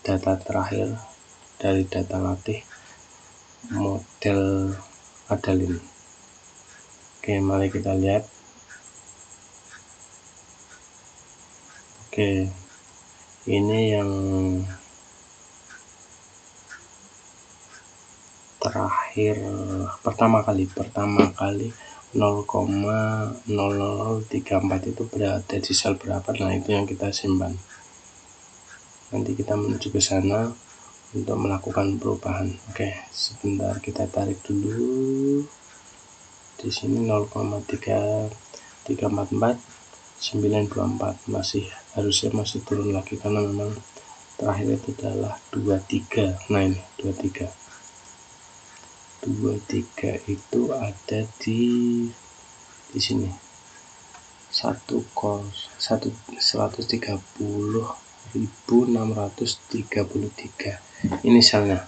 data terakhir dari data latih model Adalin. Oke, mari kita lihat. Oke, ini yang terakhir, pertama kali 0,0034 itu berada di sel berapa. Nah, itu yang kita simpan. Nanti kita menuju ke sana untuk melakukan perubahan. Oke, sebentar, kita tarik dulu. Di sini 0,3344 harusnya masih turun lagi karena memang terakhir itu adalah 23. Nah, ini 23 itu ada di sini 130.633. ini selnya.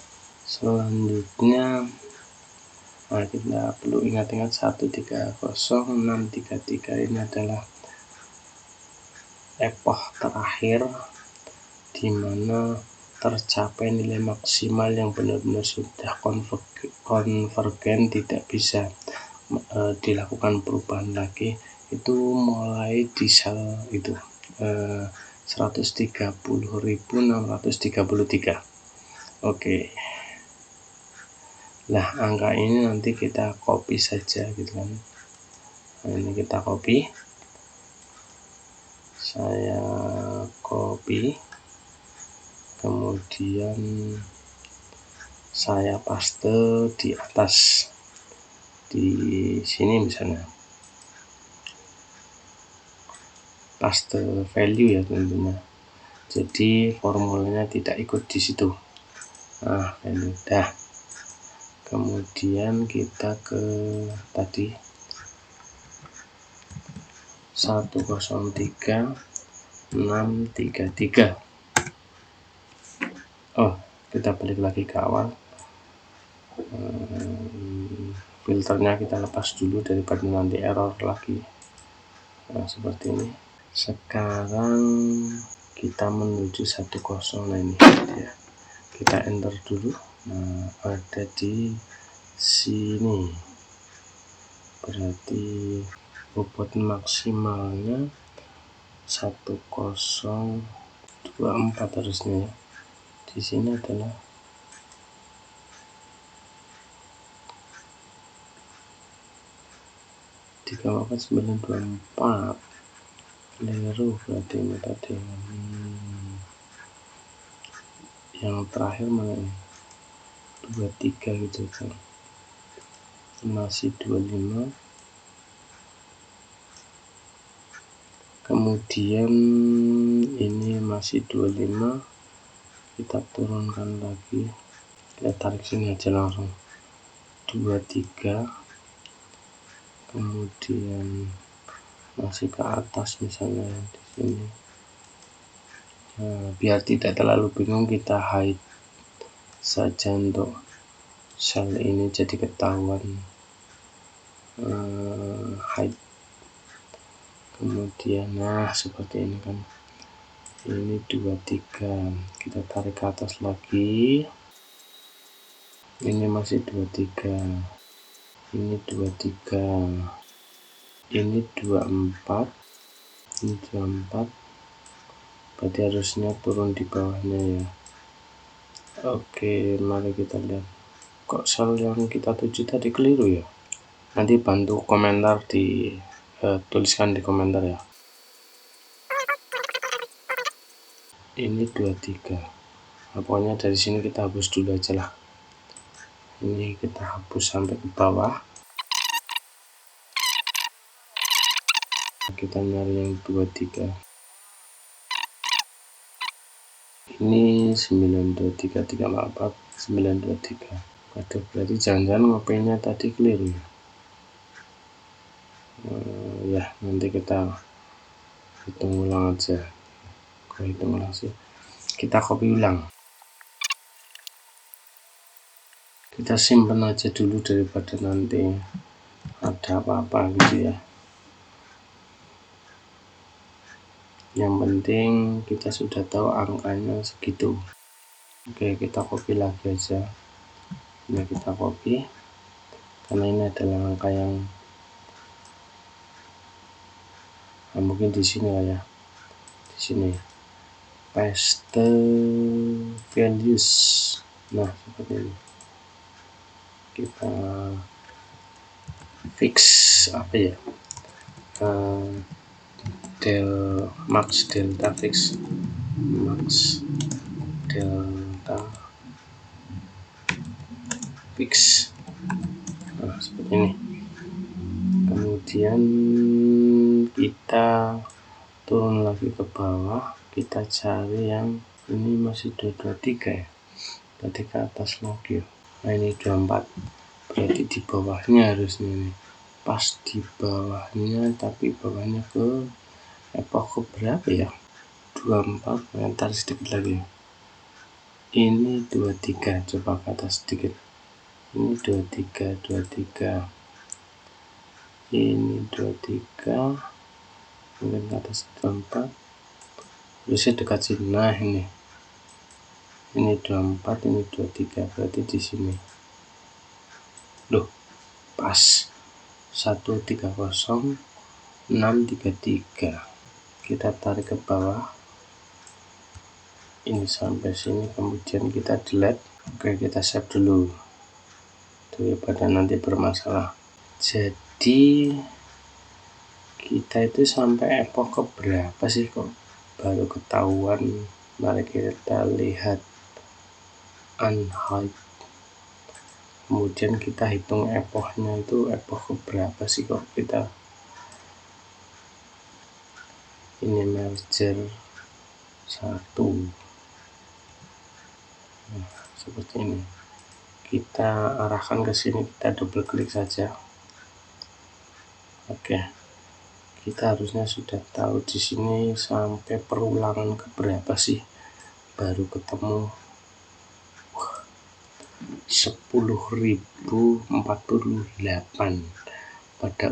Selanjutnya, nah, kita perlu ingat-ingat 130633 ini adalah epoch terakhir di mana tercapai nilai maksimal yang benar-benar sudah konvergen, tidak bisa dilakukan perubahan lagi. Itu mulai di sel itu 130.633. Oke. Nah, angka ini nanti kita copy saja gitu kan. Nah, ini kita copy. Saya copy. Kemudian saya paste di atas. Di sini misalnya. Paste value ya tentunya. Jadi formulanya tidak ikut di situ. Nah, ini udah. Kemudian kita ke tadi 103633. Oh, kita balik lagi ke awal. Filternya kita lepas dulu daripada nanti error lagi. Nah, seperti ini. Sekarang kita menuju 10. Nah ini ya, kita enter dulu. Nah ada di sini, berarti bobot maksimalnya 1024 harusnya ya. Di sini adalah 34924. Keliru berarti ini tadi. Yang terakhir mana ini? 23 gitu kan. Masih 25. Kemudian ini masih 25. Kita turunkan lagi. Kita tarik sini aja langsung. 23. Kemudian masih ke atas misalnya di sini. Nah, biar tidak terlalu bingung, kita hide saja untuk sel ini jadi ketahuan. Hide. Kemudian nah seperti ini kan. Ini 23. Kita tarik ke atas lagi. Ini masih 23. Ini 23. Ini 24. Ini 24. Berarti harusnya turun di bawahnya ya. Oke, mari kita lihat. Kok sel yang kita tuju tadi keliru ya? Nanti bantu komentar di tuliskan di komentar ya. Ini 23. Nah, pokoknya dari sini kita hapus dulu aja lah. Ini kita hapus sampai ke bawah. Kita nyari yang 23. Ini 923 344 923. Waduh, berarti jangan-jangan ngopenya tadi keliru ya. Ya nanti kita hitung ulang aja. Hitung ulang sih. Kita copy ulang. Kita simpan aja dulu daripada nanti ada apa-apa gitu ya. Yang penting kita sudah tahu angkanya segitu. Oke, kita copy lagi aja. Ini kita copy karena ini adalah angka yang mungkin di sini lah ya. Di sini paste values. Nah seperti ini. Kita fix apa ya? Max delta fix, max delta fix. Nah seperti ini. Kemudian kita turun lagi ke bawah, kita cari yang ini masih 223 ya, berarti ke atas lagi. Nah ini 24, berarti di bawahnya harusnya ini pas di bawahnya, tapi bawahnya ke epoch berapa ya? 24, komentar sedikit lagi. Ini 23, coba ke atas sedikit. Ini 23, 23. Ini 23. Mungkin ke atas 24. Harusnya dekat sini. Nah ini 24, ini 23, berarti di sini. Loh, pas 130633. Kita tarik ke bawah. Ini sampai sini, kemudian kita delete. Oke, kita save dulu. Daripada nanti bermasalah. Jadi kita itu sampai epoch ke berapa sih kok baru ketahuan? Mari kita lihat unhide. Kemudian kita hitung epochnya itu epoch ke berapa sih kok kita ini merger 1. Nah, seperti ini. Kita arahkan ke sini, kita double klik saja. Oke. Kita harusnya sudah tahu di sini sampai perulangan ke berapa sih baru ketemu 10.048. pada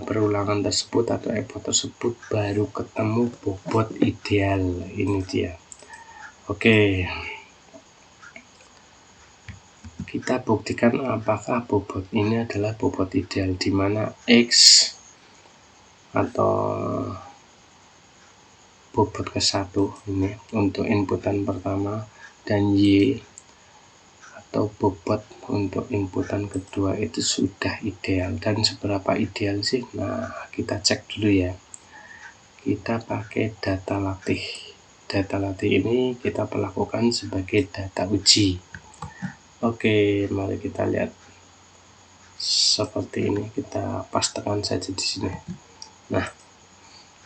perulangan tersebut atau epoch tersebut baru ketemu bobot ideal. Ini dia. Oke, kita buktikan apakah bobot ini adalah bobot ideal, di mana X atau bobot ke-1 ini untuk inputan pertama dan Y atau bobot untuk inputan kedua itu sudah ideal. Dan seberapa ideal sih? Nah, kita cek dulu ya. Kita pakai data latih. Data latih ini kita perlakukan sebagai data uji. Oke, mari kita lihat seperti ini. Kita pastekan saja di sini. Nah,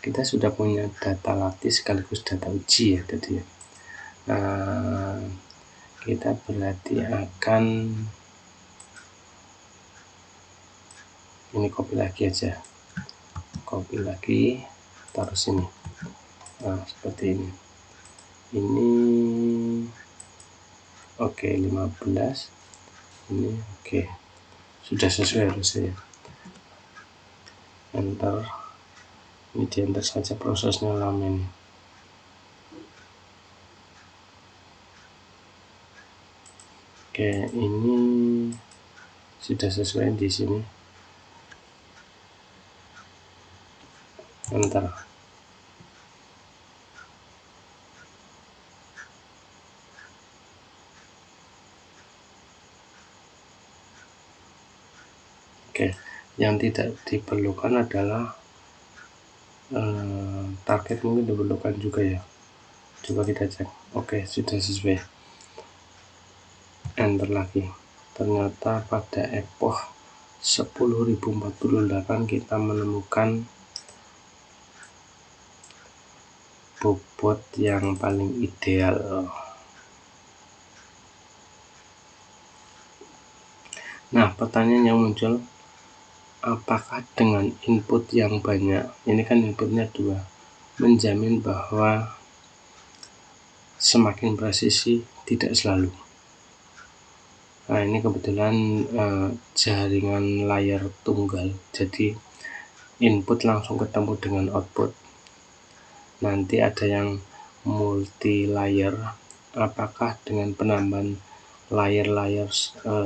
kita sudah punya data latih sekaligus data uji ya tadi ya. Nah, kita berarti akan ini copy lagi aja, copy lagi, taruh sini. Nah, seperti ini. Ini oke, 15. Ini oke, sudah sesuai harusnya. Enter. Ini di enter saja, prosesnya lama ini. Oke, ini sudah sesuai di sini. Enter. Oke, yang tidak diperlukan adalah target, mungkin diperlukan juga ya. Coba kita cek. Oke, sudah sesuai. Enter lagi. Ternyata pada epoch 10.048 kita menemukan bobot yang paling ideal. Nah, pertanyaan yang muncul, apakah dengan input yang banyak, ini kan inputnya 2, menjamin bahwa semakin presisi? Tidak selalu. Nah, ini kebetulan jaringan layar tunggal, jadi input langsung ketemu dengan output. Nanti ada yang multi layer, apakah dengan penambahan layar-layar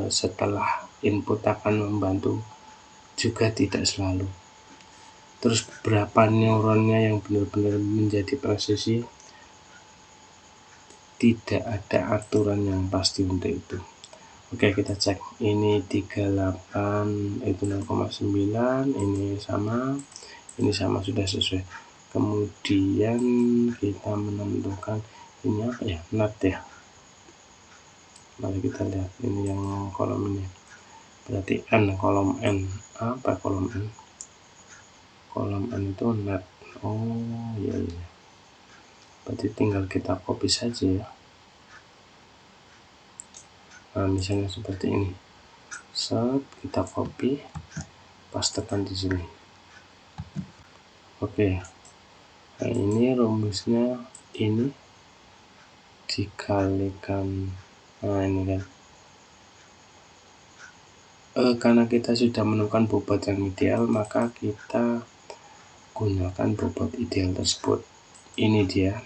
setelah input akan membantu? Juga tidak selalu. Terus berapa neuronnya yang benar-benar menjadi presisi? Tidak ada aturan yang pasti untuk itu. Oke, kita cek. Ini 38, itu 0,9, ini sama, sudah sesuai. Kemudian kita menentukan ini apa ya, NAT ya. Mari kita lihat ini yang kolom ini. Berarti N, kolom N. Apa kolom N? Kolom N itu NAT. Oh iya. Berarti tinggal kita copy saja ya. Nah, misalnya seperti ini. Set, kita copy, pastekan di sini. Oke. Nah, ini rumusnya ini dikalikan, nah ini kan. Karena kita sudah menemukan bobot yang ideal, maka kita gunakan bobot ideal tersebut. Ini dia.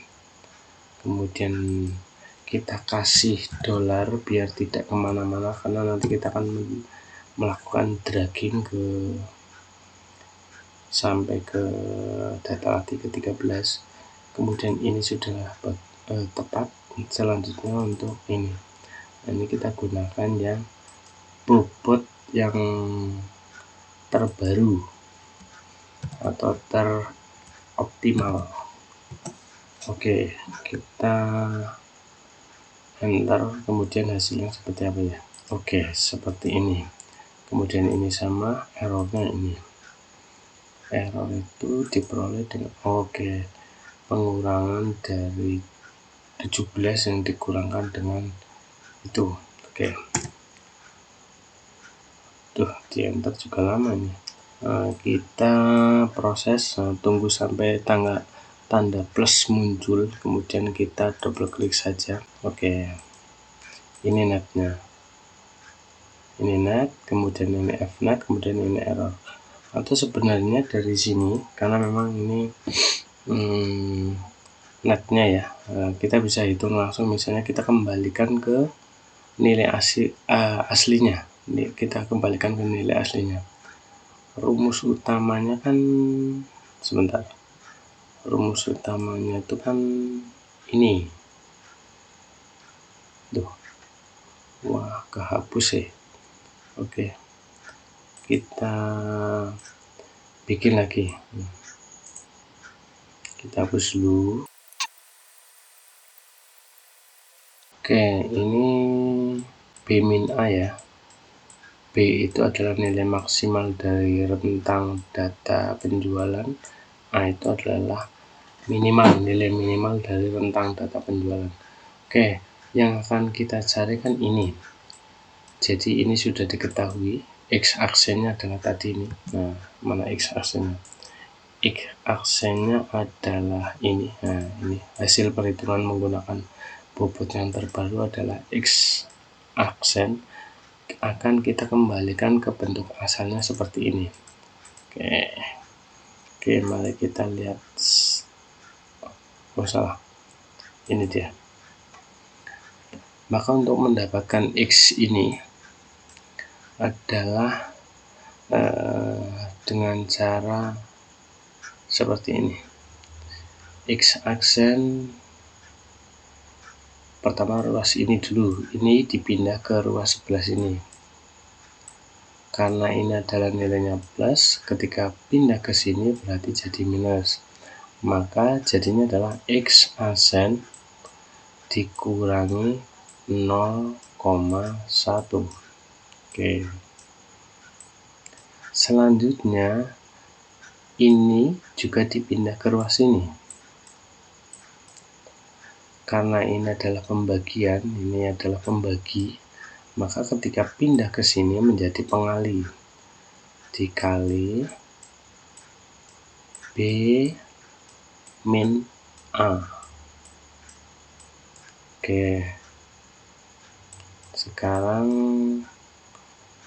Kemudian kita kasih dolar biar tidak kemana-mana, karena nanti kita akan melakukan dragging sampai ke data latih ke-13. Kemudian ini sudah tepat. Selanjutnya untuk ini, ini kita gunakan yang bobot yang terbaru atau teroptimal. Oke, kita enter, kemudian hasilnya seperti apa ya. Oke, seperti ini. Kemudian ini sama, errornya ini. Error itu diperoleh dengan pengurangan dari 17 yang dikurangkan dengan itu. Oke. Tuh, di enter juga lama nih. Kita proses, tunggu sampai tanda plus muncul, kemudian kita double klik saja. Oke, ini netnya, ini net, kemudian ini fnet, kemudian ini error. Atau sebenarnya dari sini, karena memang ini netnya ya, kita bisa hitung langsung. Misalnya kita kembalikan ke nilai aslinya, kita kembalikan ke nilai aslinya. Rumus utamanya kan, sebentar, rumus utamanya itu kan ini. Wah, kehapus ya. Oke, kita bikin lagi. Kita hapus dulu. Oke, ini B min A ya. B itu adalah nilai maksimal dari rentang data penjualan. A itu adalah nilai minimal dari rentang data penjualan. Oke, yang akan kita cari kan ini. Jadi ini sudah diketahui, X aksennya adalah tadi ini. Nah, mana X aksennya? X aksennya adalah ini. Nah, ini hasil perhitungan menggunakan bobot yang terbaru adalah X aksen. Akan kita kembalikan ke bentuk asalnya seperti ini. Oke, mari kita lihat. Oh, salah. Ini dia. Maka untuk mendapatkan X ini adalah dengan cara seperti ini. X aksen pertama ruas ini dulu, ini dipindah ke ruas sebelah sini. Karena ini adalah nilainya plus, ketika pindah ke sini berarti jadi minus. Maka jadinya adalah X aksen dikurangi 0,1. Oke. Selanjutnya ini juga dipindah ke ruas ini. Karena ini adalah pembagian, ini adalah pembagi, maka ketika pindah ke sini menjadi pengali. Dikali B min A. Oke. Sekarang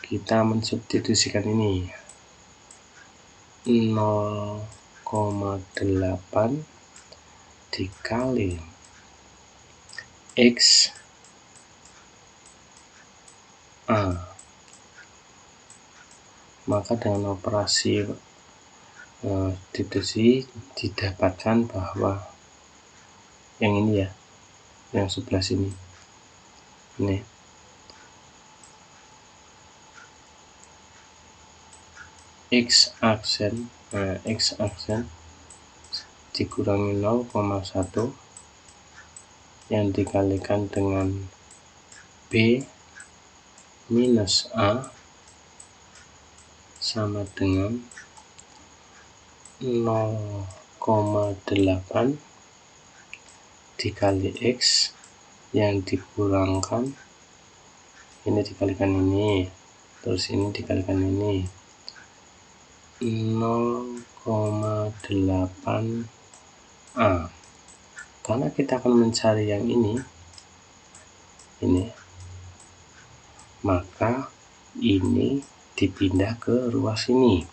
kita mensubstitusikan ini. 0,8 dikali X A. Maka dengan operasi substitusi didapatkan bahwa yang ini ya, yang sebelah sini ini X aksen, X aksen dikurangi 0,1 yang dikalikan dengan B minus A sama dengan 0,8 dikali X yang dikurangkan ini dikalikan ini, terus ini dikalikan ini, 0,8 A. Karena kita akan mencari yang ini, maka ini dipindah ke ruas ini.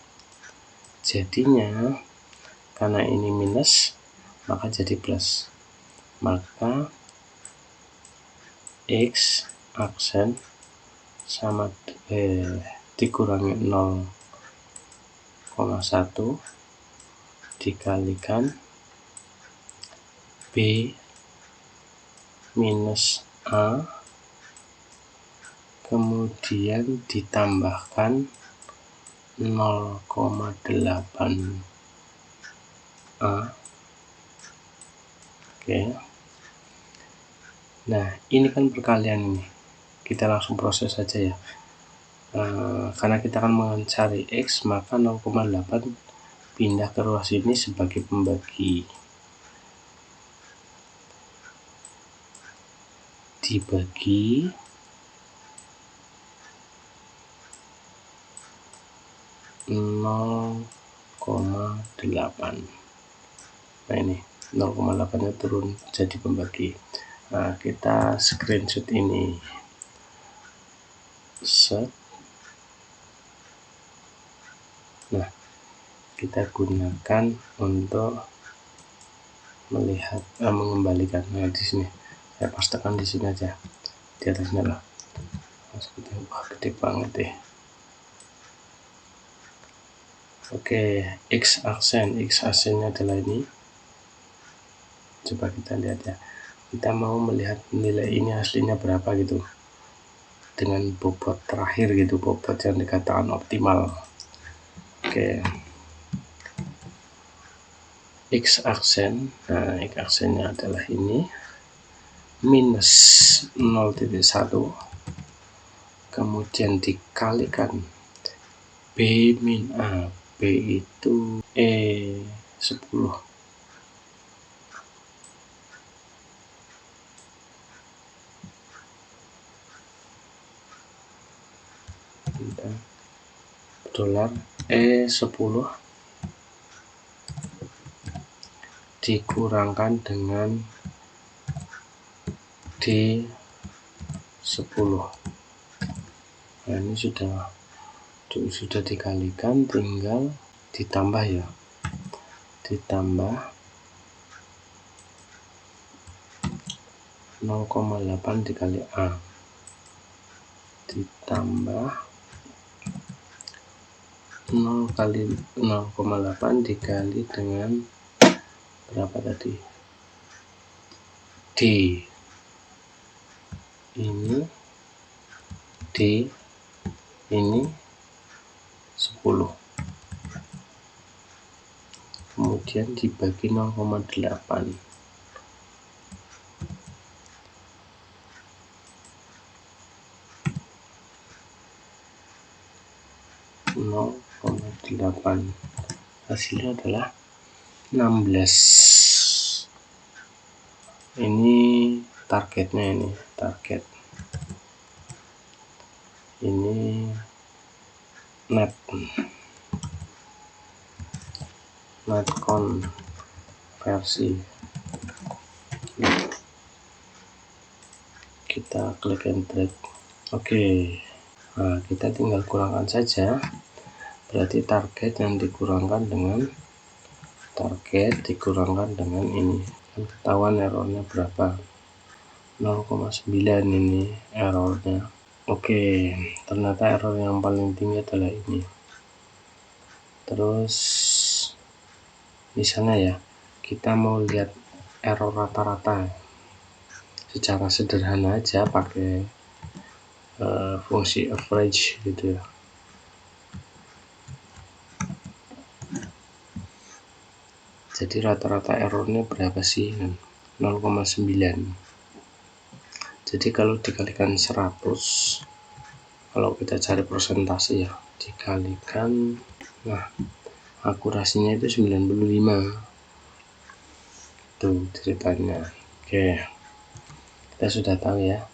Jadinya karena ini minus, maka jadi plus. Maka X aksen sama dikurangi 0,1 dikalikan B minus A kemudian ditambahkan 0,8 A. Oke. Nah, ini kan perkalian ini. Kita langsung proses saja ya. Karena kita akan mencari X, maka 0,8 pindah ke ruas ini sebagai pembagi. Dibagi 0,8. Nah, ini 0,8 nya turun jadi pembagi. Nah, kita screenshot ini. Set. Nah, kita gunakan untuk melihat mengembalikan. Nah, di sini saya pastekan di sini aja, di atasnya lah. Wah, gede banget deh. Oke, X aksennya adalah ini. Coba kita lihat ya. Kita mau melihat nilai ini aslinya berapa gitu, dengan bobot terakhir gitu, bobot yang dikatakan optimal. Oke, X aksen. Nah, X aksennya adalah ini, minus 0,1, kemudian dikalikan B min A. B itu E10. Dolar E10 dikurangkan dengan D10. Nah, ini sudah dikalikan, tinggal ditambah ya, ditambah 0,8 dikali A, ditambah 0 kali 0,8 dikali dengan berapa tadi, D. Ini D, ini 10, kemudian dibagi 0,8. 0,8, hasilnya adalah 16. Ini targetnya, ini target, ini net konversi. Kita klik and drag. Oke, nah kita tinggal kurangkan saja. Berarti target yang dikurangkan dengan target dikurangkan dengan ini, kan ketahuan errornya berapa, 0,9 ini errornya. Oke, ternyata error yang paling tinggi adalah ini. Terus misalnya ya, kita mau lihat error rata-rata secara sederhana aja pakai fungsi average gitu ya. Jadi rata-rata errornya berapa sih? 0,9. Jadi kalau dikalikan 100, kalau kita cari persentase ya, dikalikan, nah akurasinya itu 95. Tuh ceritanya. Oke, kita sudah tahu ya.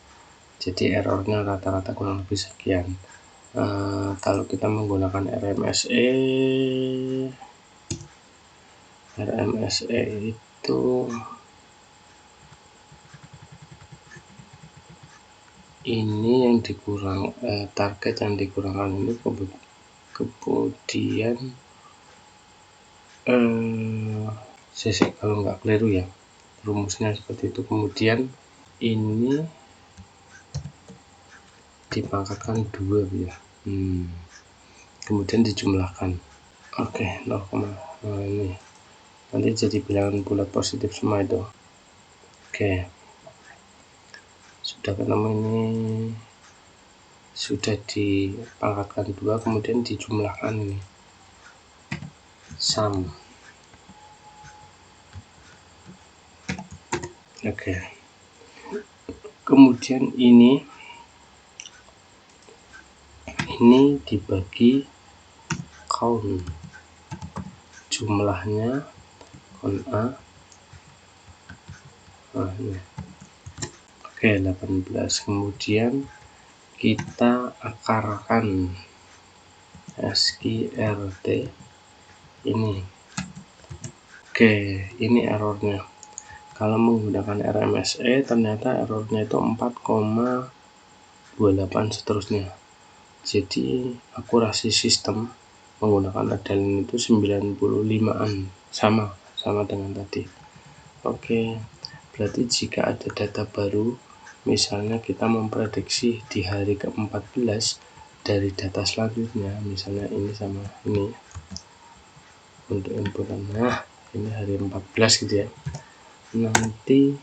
Jadi errornya rata-rata kurang lebih sekian. Kalau kita menggunakan RMSE itu ini yang dikurang, target yang dikurangkan ini, kemudian kalau nggak keliru ya, rumusnya seperti itu. Kemudian ini dipangkatkan 2 ya, kemudian dijumlahkan. Oke, 0, ini nanti jadi bilangan bulat positif semua itu. Oke, sudah ketemu, ini sudah dipangkatkan 2, kemudian dijumlahkan ini, sum. Oke, kemudian ini dibagi count, jumlahnya count A. Ini. Oke, 18. Kemudian kita akarkan SQRT ini. Oke, ini errornya. Kalau menggunakan RMSE ternyata errornya itu 4,28 seterusnya. Jadi akurasi sistem menggunakan Adalin itu 95-an, sama dengan tadi. Oke, berarti jika ada data baru, misalnya kita memprediksi di hari ke-14 dari data selanjutnya, misalnya ini sama ini untuk inputan, nah ini hari 14 gitu ya. Nanti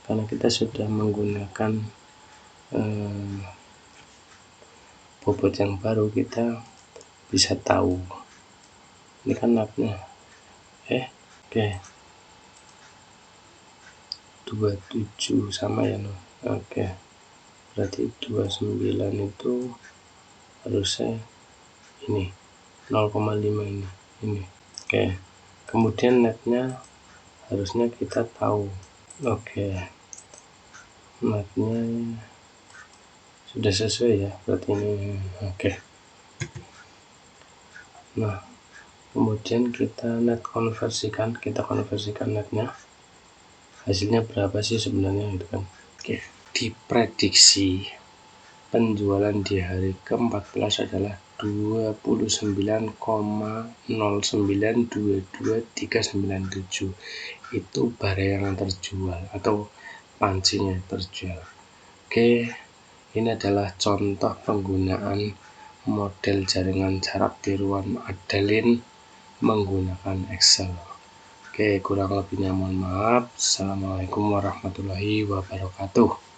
karena kita sudah menggunakan bobot yang baru, kita bisa tahu ini kan labnya oke 27 sama ya no. Oke, berarti 29 itu harusnya ini 0,5 ini. Oke, kemudian netnya harusnya kita tahu. Oke, netnya sudah sesuai ya, berarti ini oke. Nah, kemudian kita konversikan netnya, hasilnya berapa sih sebenarnya gitu kan. Oke, diprediksi penjualan di hari ke-14 adalah 29,09222397. Itu barang yang terjual atau pancinya terjual. Oke, ini adalah contoh penggunaan model jaringan saraf tiruan Adalin menggunakan Excel. Oke, kurang lebihnya mohon maaf. Assalamualaikum warahmatullahi wabarakatuh.